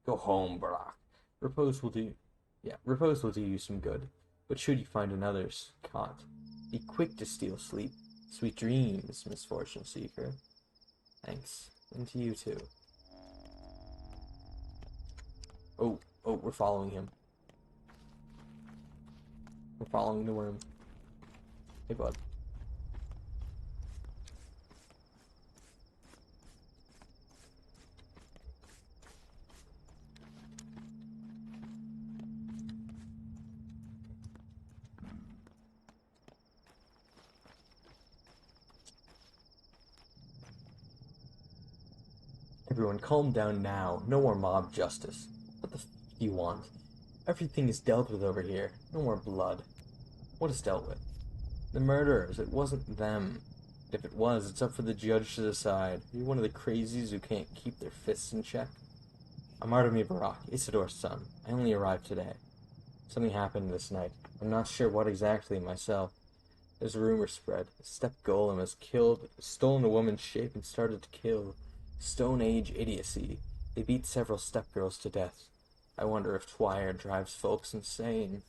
Go home, Barack. Repose will do you some good. But should you find another's caught, be quick to steal sleep. Sweet dreams, misfortune seeker. Thanks. And to you too. Oh, we're following him. We're following the worm. Hey, bud. Everyone, calm down now. No more mob justice. What the f do you want? Everything is dealt with over here. No more blood. What is dealt with? The murderers. It wasn't them. If it was, it's up for the judge to decide. Are you one of the crazies who can't keep their fists in check? I'm Artemy Barak, Isidore's son. I only arrived today. Something happened this night. I'm not sure what exactly myself. There's a rumor spread. A step golem has stolen a woman's shape and started to kill. Stone Age idiocy. They beat several step girls to death. I wonder if Twire drives folks insane.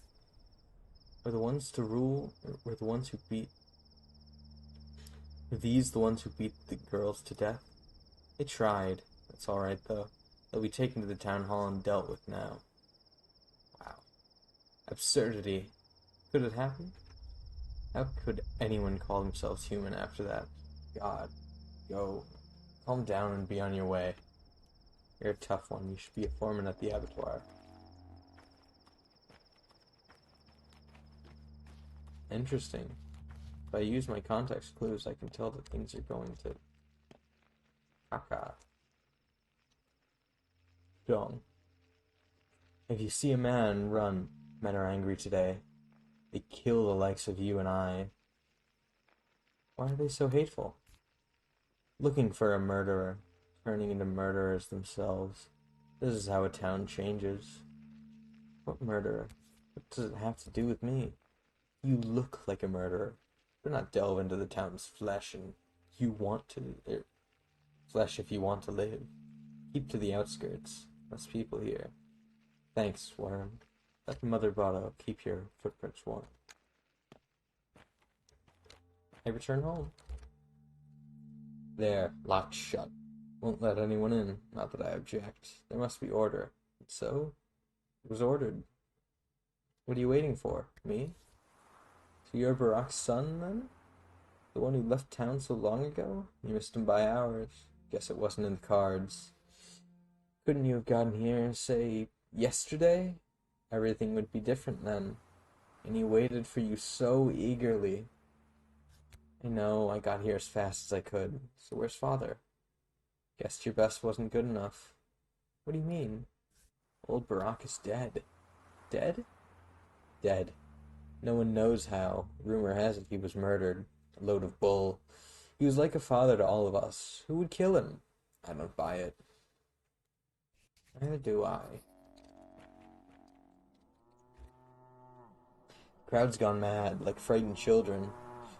Were the ones to rule, or were the ones who beat... Were these the ones who beat the girls to death? They tried. That's alright, though. They'll be taken to the town hall and dealt with now. Wow. Absurdity. Could it happen? How could anyone call themselves human after that? God. Go. Calm down and be on your way. You're a tough one. You should be a foreman at the abattoir. Interesting. If I use my context clues, I can tell that things are going to... Kaka. Dong. If you see a man, run. Men are angry today. They kill the likes of you and I. Why are they so hateful? Looking for a murderer, turning into murderers themselves. This is how a town changes. What murderer? What does it have to do with me? You look like a murderer. Do not delve into the town's flesh and you want to... flesh if you want to live. Keep to the outskirts. Less people here. Thanks, worm. That mother bottle keep your footprints warm. I return home. There, locked shut. Won't let anyone in. Not that I object. There must be order. So, it was ordered. What are you waiting for? Me? So you're Barak's son, then? The one who left town so long ago? You missed him by hours. Guess it wasn't in the cards. Couldn't you have gotten here, say, yesterday? Everything would be different then. And he waited for you so eagerly. I know, I got here as fast as I could. So where's father? Guessed your best wasn't good enough. What do you mean? Old Barak is dead. Dead? Dead. No one knows how. Rumor has it he was murdered. A load of bull. He was like a father to all of us. Who would kill him? I don't buy it. Neither do I. Crowd's gone mad, like frightened children.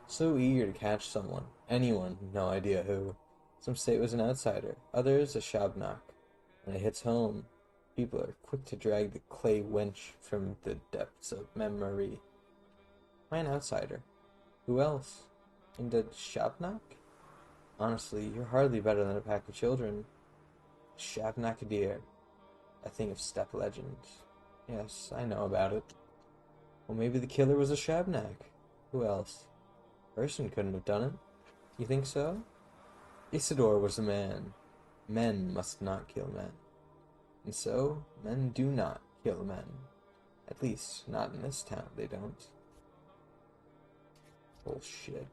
So eager to catch someone. Anyone, no idea who. Some say it was an outsider, others a shabnak. When it hits home, people are quick to drag the clay wench from the depths of memory. Why an outsider? Who else? And a shabnak? Honestly, you're hardly better than a pack of children. Shabnakadir. A thing of steppe legend. Yes, I know about it. Well, maybe the killer was a shabnak. Who else? Person couldn't have done it. You think so? Isidore was a man. Men must not kill men. And so, men do not kill men. At least, not in this town, they don't. Bullshit.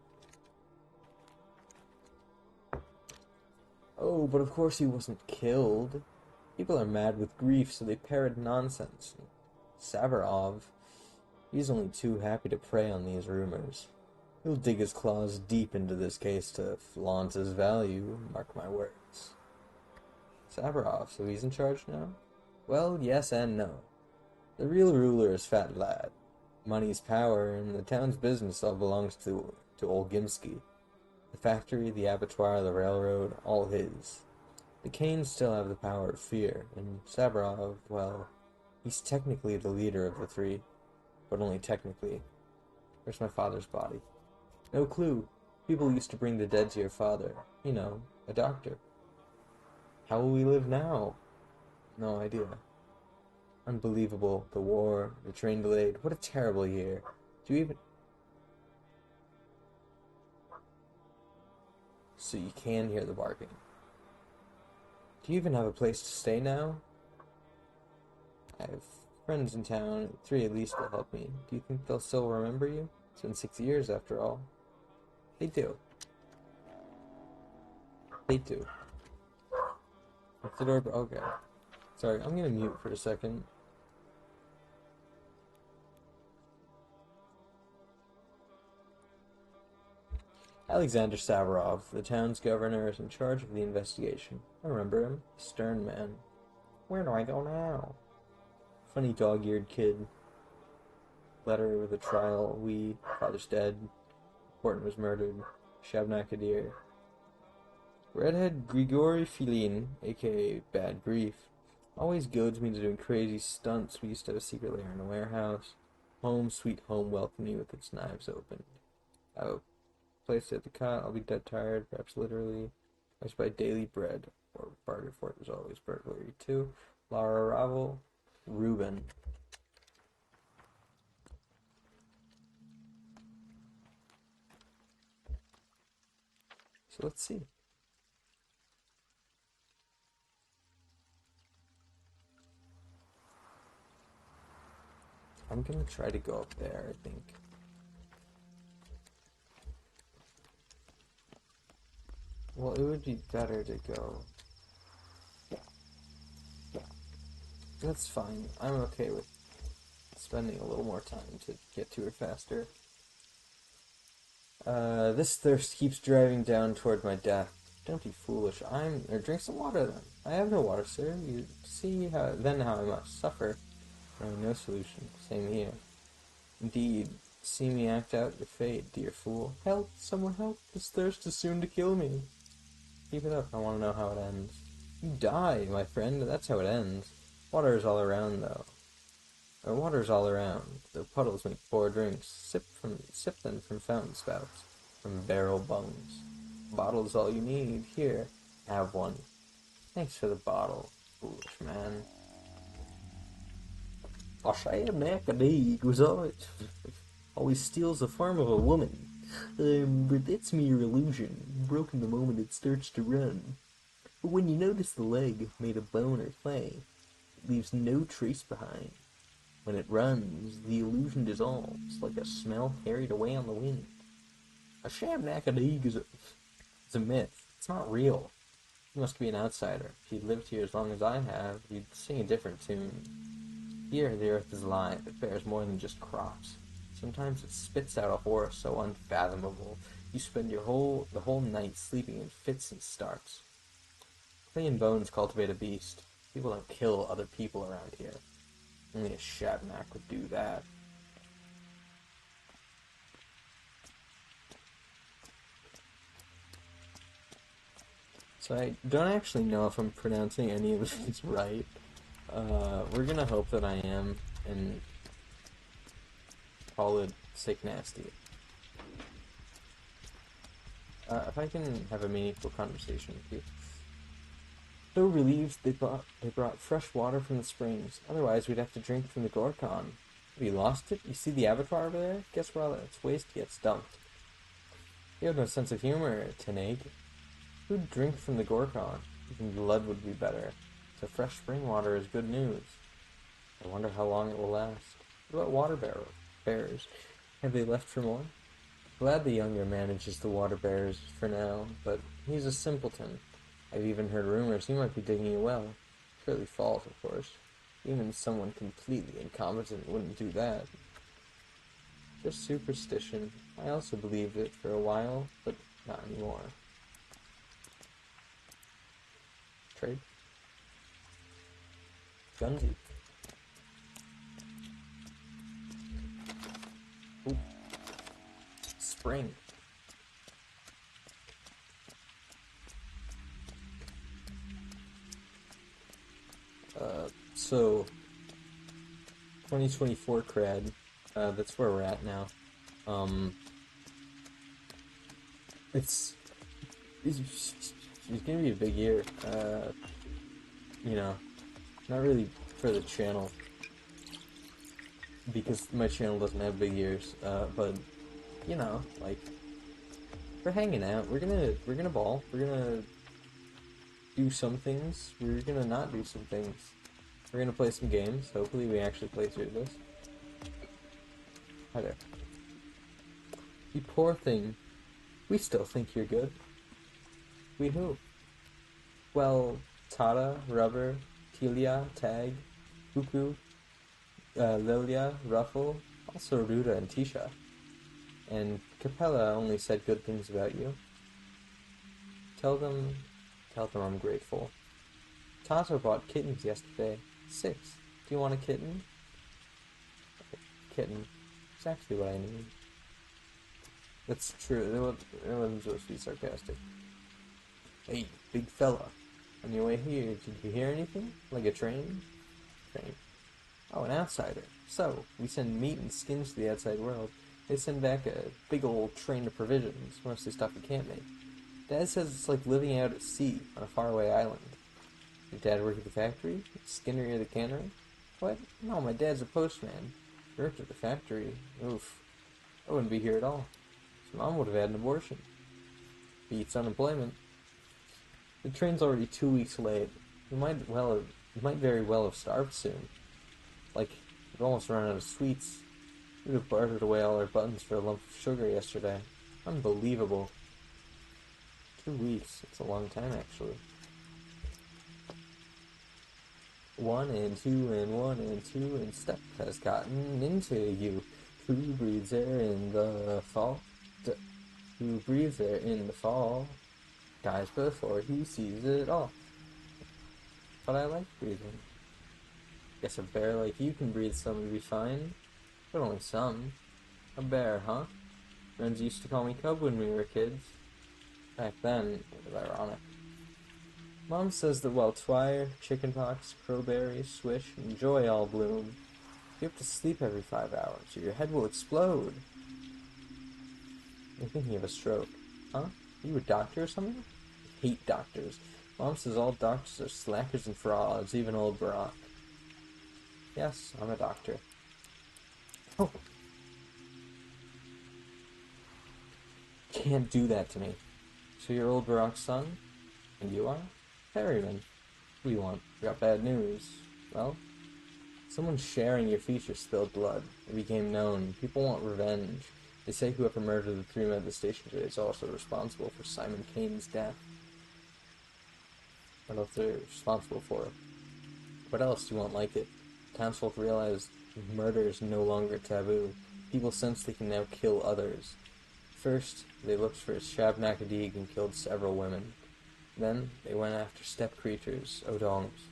Oh, but of course he wasn't killed. People are mad with grief, so they parrot nonsense. Savarov, he's only too happy to prey on these rumors. He'll dig his claws deep into this case to flaunt his value, mark my words. Savarov, so he's in charge now? Well, yes and no. The real ruler is Fat Lad. Money's power, and the town's business all belongs to old Gimsky. The factory, the abattoir, the railroad, all his. The Canes still have the power of fear, and Savarov, well, he's technically the leader of the three, but only technically. Where's my father's body? No clue. People used to bring the dead to your father. You know, a doctor. How will we live now? No idea. Unbelievable. The war, the train delayed. What a terrible year. Do you even... So you can hear the barking. Do you even have a place to stay now? I have friends in town. 3 at least will help me. Do you think they'll still remember you? It's been 6 years after all. They do. They do. What's the door? Okay. Sorry, I'm gonna mute for a second. Alexander Savarov, the town's governor, is in charge of the investigation. I remember him. Stern man. Where do I go now? Funny dog-eared kid. Letter with a trial. Father's dead. Horton was murdered. Shabnak Adir. Redhead Grigory Filin, aka Bad Grief, always goads me to doing crazy stunts. We used to have a secret lair in a warehouse. Home, sweet home, welcome me with its knives open. I will place it at the cot. I'll be dead tired, perhaps literally. I just buy daily bread, or barter for it was always burglary too. Lara Ravel, Reuben. So let's see. I'm gonna try to go up there, I think. Well, it would be better to go. That's fine. I'm okay with spending a little more time to get to her faster. This thirst keeps driving down toward my death. Don't be foolish. Or drink some water then. I have no water, sir. You see how I must suffer. I have no solution. Same here. Indeed, see me act out your fate, dear fool. Help! Someone help! This thirst is soon to kill me. Keep it up. I want to know how it ends. You die, my friend. That's how it ends. Water is all around, though. Water's all around. The puddles make poor drinks. Sip them from fountain spouts, from barrel bungs. Bottle's all you need. Here, have one. Thanks for the bottle, foolish man. A Shabnak Adig was always steals the form of a woman. But that's mere illusion, broken the moment it starts to run. But when you notice the leg made of bone or clay, it leaves no trace behind. When it runs, the illusion dissolves, like a smell carried away on the wind. A Shabnak Adig is a myth. It's not real. You must be an outsider. If you'd lived here as long as I have, you'd sing a different tune. Here, the earth is alive. It bears more than just crops. Sometimes it spits out a horror so unfathomable, you spend the whole night sleeping in fits and starts. Clay and bones cultivate a beast. People don't kill other people around here. Only a Shabnak would do that. So I don't actually know if I'm pronouncing any of these right. We're gonna hope that I am, and call it sick nasty. If I can have a meaningful conversation with you. Though relieved, they brought fresh water from the springs. Otherwise, we'd have to drink from the Gorkon. Have you lost it? You see the abattoir over there? Guess where all its waste gets dumped. You have no sense of humor, Taneg. Who'd drink from the Gorkon? Even blood would be better. So fresh spring water is good news. I wonder how long it will last. What about water bearers? Have they left for more? Glad the younger manages the water bearers for now, but he's a simpleton. I've even heard rumors he might be digging a well. Purely false, of course. Even someone completely incompetent wouldn't do that. Just superstition. I also believed it for a while, but not anymore. Trade? Gunsy. Ooh. Spring. So 2024 cred, that's where we're at now. It's gonna be a big year. You know, not really for the channel, because my channel doesn't have big years, but you know, like, we're hanging out, we're gonna ball, we're gonna do some things, we're gonna not do some things. We're gonna play some games. Hopefully we actually play through this. Hi there. You poor thing. We still think you're good. We who? Well, Tata, Rubber, Telia, Tag, Cuckoo, Lilia, Ruffle, also Ruda and Tisha. And Capella only said good things about you. Tell them I'm grateful. Tato bought kittens yesterday. 6. Do you want a kitten? Kitten. It's actually what I need. That's true. It wasn't supposed to be sarcastic. Hey, big fella. On your way here, did you hear anything? Like a train? Train. Oh, an outsider. So, we send meat and skins to the outside world. They send back a big old train of provisions, mostly stuff we can't make. Dad says it's like living out at sea on a faraway island. Your dad work at the factory? Skinnery at the cannery? What? No, my dad's a postman. Worked at the factory. Oof. I wouldn't be here at all. So Mom would have had an abortion. Beats unemployment. The train's already 2 weeks late. We might very well have starved soon. Like, we've almost run out of sweets. We'd have bartered away all our buttons for a lump of sugar yesterday. Unbelievable. 2 weeks. It's a long time, actually. 1 and 2 and 1 and 2 and Step has gotten into you. Who breathes there in the fall? Who breathes there in the fall? Dies before he sees it all. But I like breathing. Guess a bear like you can breathe some and be fine. But only some. A bear, huh? Friends used to call me Cub when we were kids. Back then, it was ironic. Mom says that while Twire, chickenpox, crowberry, swish, and joy all bloom, you have to sleep every 5 hours or your head will explode. You're thinking of a stroke. Huh? Are you a doctor or something? I hate doctors. Mom says all doctors are slackers and frauds, even old Barack. Yes, I'm a doctor. Oh. Can't do that to me. So you're old Barack's son? And you are? Ferryman. What do you want? We got bad news. Well, someone's sharing your feature spilled blood. It became known. People want revenge. They say whoever murdered the 3 men at the station today is also responsible for Simon Kane's death. I don't know if they're responsible for it. What else do you want like it? Townsfolk realized murder is no longer taboo. People sense they can now kill others. First, they looked for Shabnakadig and killed several women. Then, they went after steppe creatures, Odongs.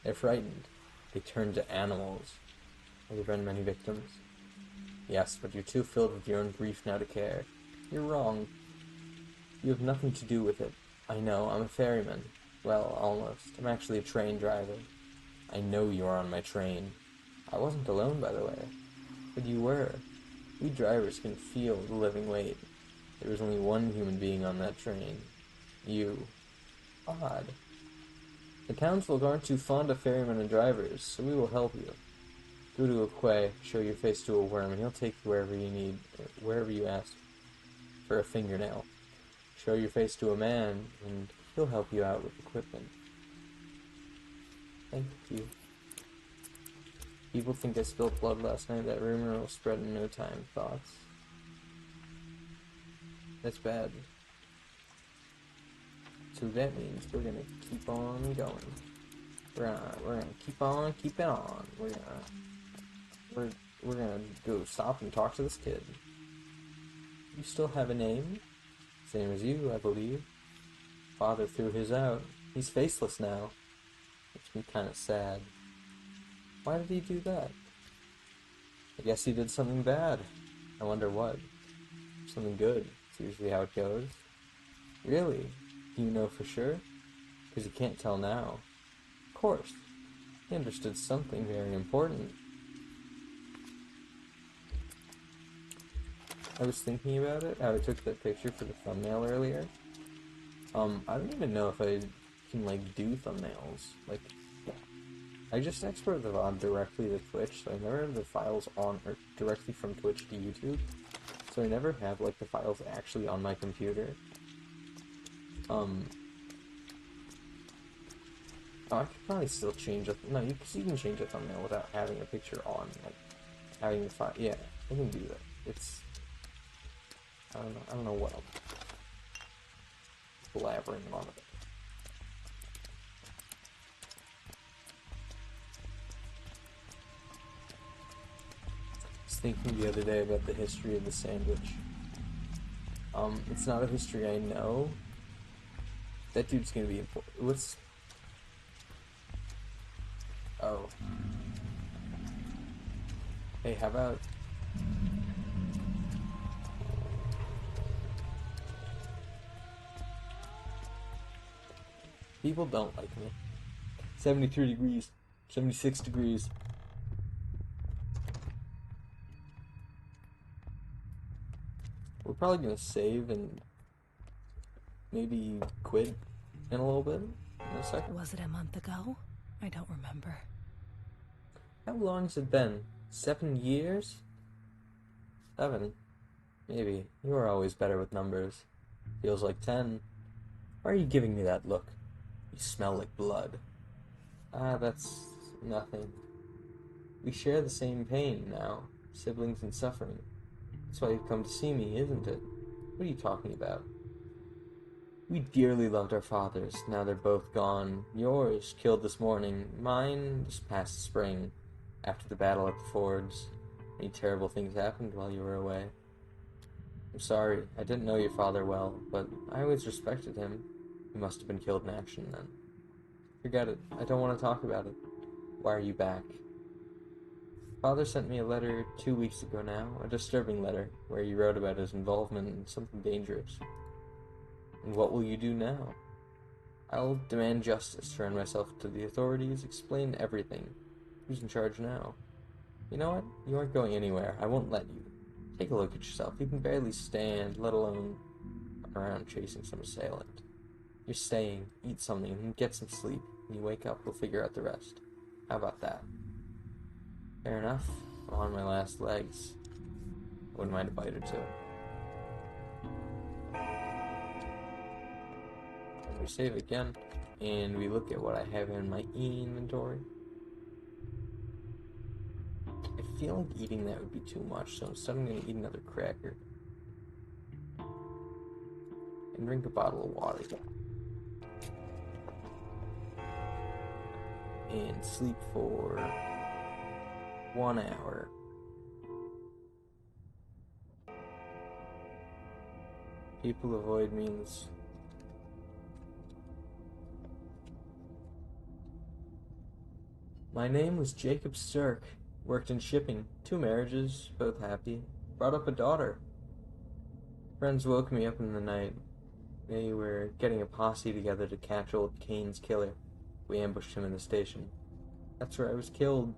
They're frightened. They turned to animals. Have there been many victims? Yes, but you're too filled with your own grief now to care. You're wrong. You have nothing to do with it. I know, I'm a ferryman. Well, almost. I'm actually a train driver. I know you are on my train. I wasn't alone, by the way. But you were. We drivers can feel the living weight. There was only one human being on that train. You. Odd. The townsfolk aren't too fond of ferrymen and drivers, so we will help you. Go to a quay, show your face to a worm, and he'll take you wherever you need, wherever you ask for a fingernail. Show your face to a man, and he'll help you out with equipment. Thank you. People think I spilled blood last night. That rumor will spread in no time. Thoughts? That's bad. So that means we're gonna keep on going. We're gonna keep on keeping on. We're gonna go stop and talk to this kid. You still have a name? Same as you, I believe. Father threw his out. He's faceless now. Makes me kind of sad. Why did he do that? I guess he did something bad. I wonder what. Something good. It's usually how it goes. Really? Do you know for sure? Because you can't tell now. Of course. He understood something very important. I was thinking about it, how I took that picture for the thumbnail earlier. I don't even know if I can, like, do thumbnails. Like, I just export the VOD directly to Twitch, so I never have the files on, or directly from Twitch to YouTube. So I never have, like, the files actually on my computer. Oh, I could probably still change it. No, you can change a thumbnail without having a picture on, like, having the file. Yeah, I can do that. It's, I don't know what I'm blabbering on about. thinking the other day about the history of the sandwich. It's not a history I know. That dude's gonna be important. What's... Oh. Hey, how about... People don't like me. 73 degrees. 76 degrees. We're probably gonna save and maybe quit in a little bit. In a second. Was it a month ago? I don't remember. How long's it been? 7 years? 7. Maybe. You are always better with numbers. Feels like 10. Why are you giving me that look? You smell like blood. Ah, that's nothing. We share the same pain now. Siblings in suffering. That's why you've come to see me, isn't it? What are you talking about? We dearly loved our fathers. Now they're both gone. Yours, killed this morning. Mine, just past spring. After the battle at the fords. Any terrible things happened while you were away. I'm sorry. I didn't know your father well, but I always respected him. He must have been killed in action then. Forget it. I don't want to talk about it. Why are you back? Father sent me a letter 2 weeks ago now, a disturbing letter, where he wrote about his involvement in something dangerous. And what will you do now? I'll demand justice, turn myself to the authorities, explain everything. Who's in charge now? You know what? You aren't going anywhere. I won't let you. Take a look at yourself. You can barely stand, let alone around chasing some assailant. You're staying, eat something, and get some sleep. When you wake up, we'll figure out the rest. How about that? Fair enough. I'm on my last legs. Wouldn't mind a bite or two. And we save again, and we look at what I have in my inventory. I feel like eating that would be too much, so instead I'm going to eat another cracker. And drink a bottle of water. And sleep for 1 hour. People avoid means my name was Jacob Sturck. Worked in shipping. 2 marriages, both happy. Brought up a daughter. Friends woke me up in the night. They were getting a posse together to catch old Kane's killer. We ambushed him in the station. That's where I was killed.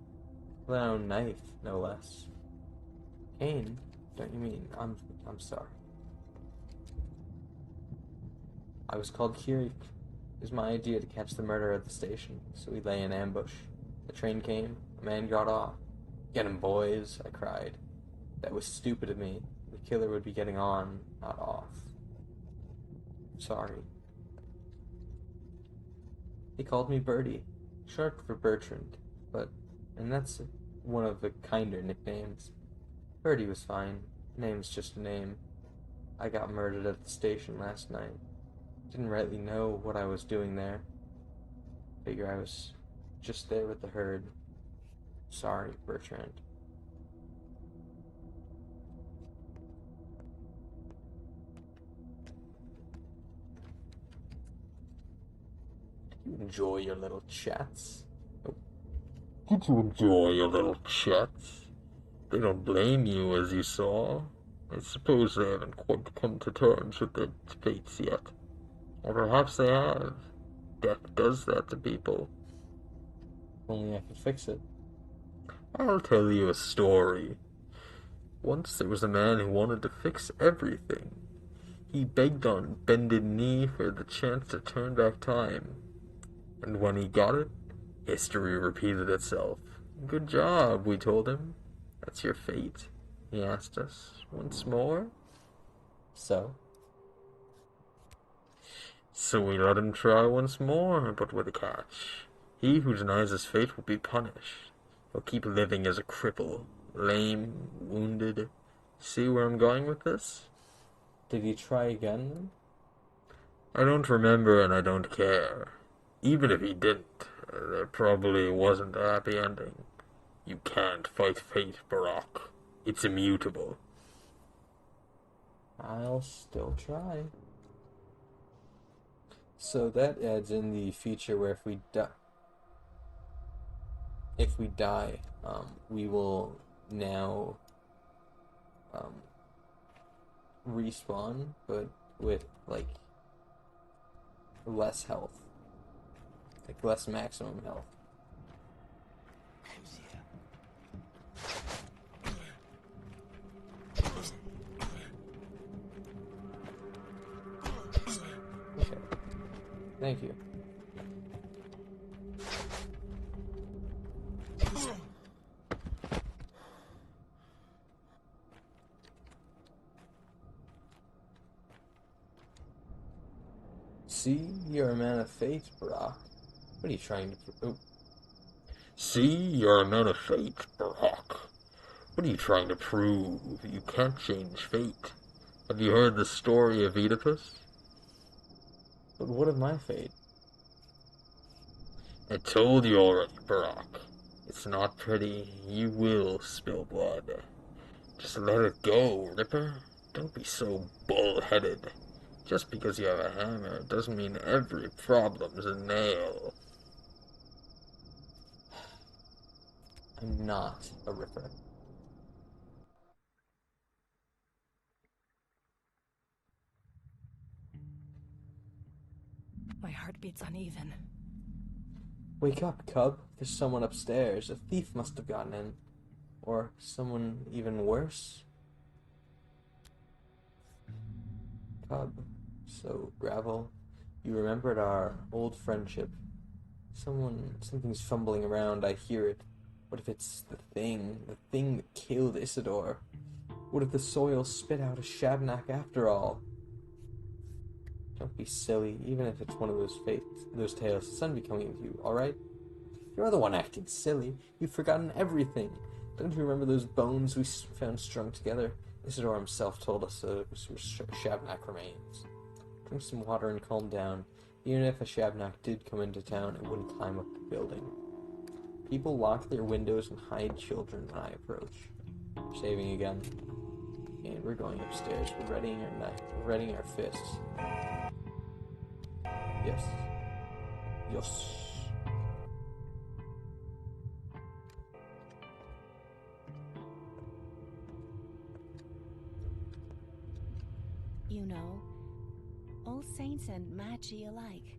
With an own knife, no less. Kane? Don't you mean? I'm sorry. I was called Kirik. It was my idea to catch the murderer at the station, so we lay in ambush. The train came. A man got off. Get him, boys, I cried. That was stupid of me. The killer would be getting on, not off. Sorry. He called me Birdie, short for Bertrand, and that's one of the kinder nicknames. Birdie was fine. Name's just a name. I got murdered at the station last night. Didn't rightly know what I was doing there. Figure I was just there with the herd. Sorry, Bertrand. Enjoy your little chats. Oh. Did you enjoy your little chats? They don't blame you, as you saw. I suppose they haven't quite come to terms with their fates yet. Or perhaps they have. Death does that to people. If only I could fix it. I'll tell you a story. Once there was a man who wanted to fix everything. He begged on bended knee for the chance to turn back time. And when he got it, history repeated itself. Good job, we told him. That's your fate, he asked us. Once more? So we let him try once more, but with a catch. He who denies his fate will be punished. He'll keep living as a cripple, lame, wounded. See where I'm going with this? Did he try again? I don't remember and I don't care. Even if he didn't, there probably wasn't a happy ending. You can't fight fate, Barack. It's immutable. I'll still try. So that adds in the feature where if we die, we will now respawn, but with like less health, like less maximum health. Okay, thank you. See, you're a man of fate, Brock. What are you trying to prove? See, you're a man of fate, Brock. What are you trying to prove? You can't change fate. Have you heard the story of Oedipus? But what of my fate? I told you already, Brock. It's not pretty. You will spill blood. Just let it go, Ripper. Don't be so bull-headed. Just because you have a hammer doesn't mean every problem's a nail. I'm not a Ripper. My heart beats uneven. Wake up, Cub. There's someone upstairs. A thief must have gotten in. Or someone even worse. Cub. So, Gravel, you remembered our old friendship. Something's fumbling around, I hear it. What if it's the thing that killed Isidore? What if the soil spit out a Shabnak after all? Don't be silly, even if it's one of those tales. The sun be coming with you, alright? You're the one acting silly. You've forgotten everything. Don't you remember those bones we found strung together? Isidore himself told us it was Shabnak remains. Drink some water and calm down. Even if a Shabnak did come into town, it wouldn't climb up the building. People lock their windows and hide children when I approach. We're saving again. And we're going upstairs. We're readying our fists. Yes. Yes. You know, all saints and Magi alike,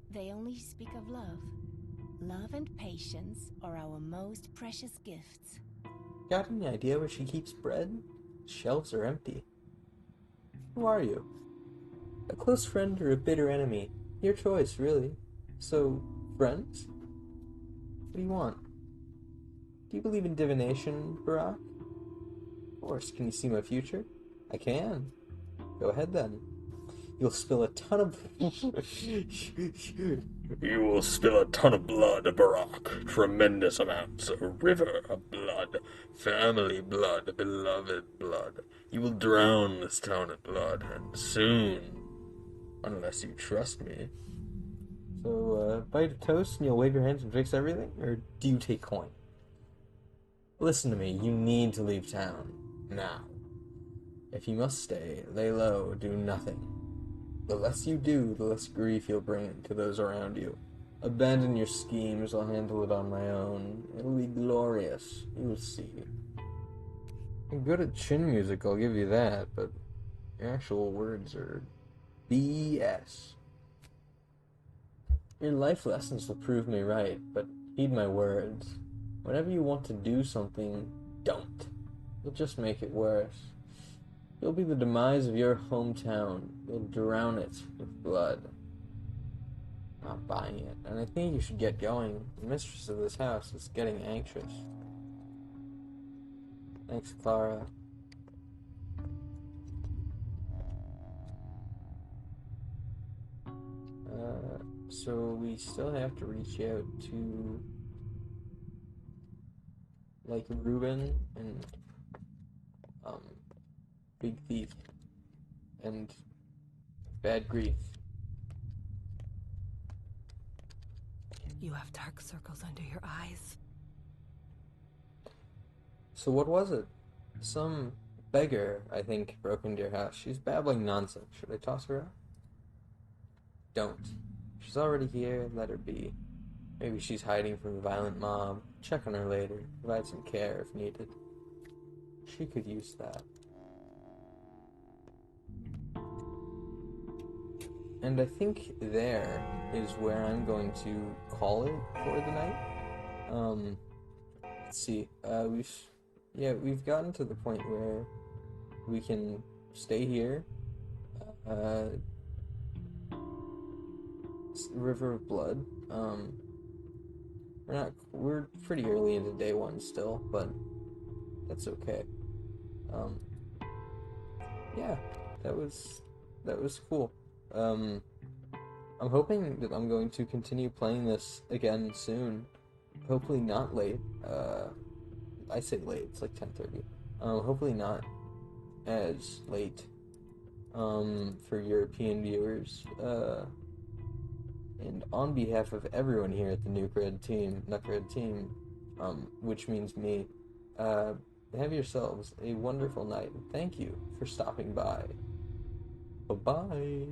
they only speak of love. Love and patience are our most precious gifts. Got any idea where she keeps bread? Shelves are empty. Who are you? A close friend or a bitter enemy? Your choice, really. So, friends? What do you want? Do you believe in divination, Barack? Of course. Can you see my future? I can. Go ahead then. You'll spill a ton of... You will spill a ton of blood, Barack. Tremendous amounts. A river of blood. Family blood. Beloved blood. You will drown this town in blood, and soon. Unless you trust me. So, bite of toast and you'll wave your hands and fix everything? Or do you take coin? Listen to me. You need to leave town. Now. If you must stay, lay low, do nothing. The less you do, the less grief you'll bring to those around you. Abandon your schemes, I'll handle it on my own. It'll be glorious, you'll see. I'm good at chin music, I'll give you that, but your actual words are BS. Your life lessons will prove me right, but heed my words. Whenever you want to do something, don't. You'll just make it worse. You'll be the demise of your hometown. You'll drown it with blood. Not buying it. And I think you should get going. The mistress of this house is getting anxious. Thanks, Clara. So we still have to reach out to, like, Ruben and, Big Thief and Bad Grief. You have dark circles under your eyes. So what was it? Some beggar, I think, broke into your house. She's babbling nonsense. Should I toss her out? Don't. She's already here, let her be. Maybe she's hiding from the violent mob. Check on her later. Provide some care if needed. She could use that. And I think there is where I'm going to call it for the night. Let's see. We've gotten to the point where we can stay here. River of Blood. We're pretty early into day one still, but that's okay. Yeah, that was cool. I'm hoping that I'm going to continue playing this again soon. Hopefully not late. I say late, it's like 10:30. Hopefully not as late, for European viewers. And on behalf of everyone here at the Nukred team, which means me, have yourselves a wonderful night. Thank you for stopping by. Bye-bye.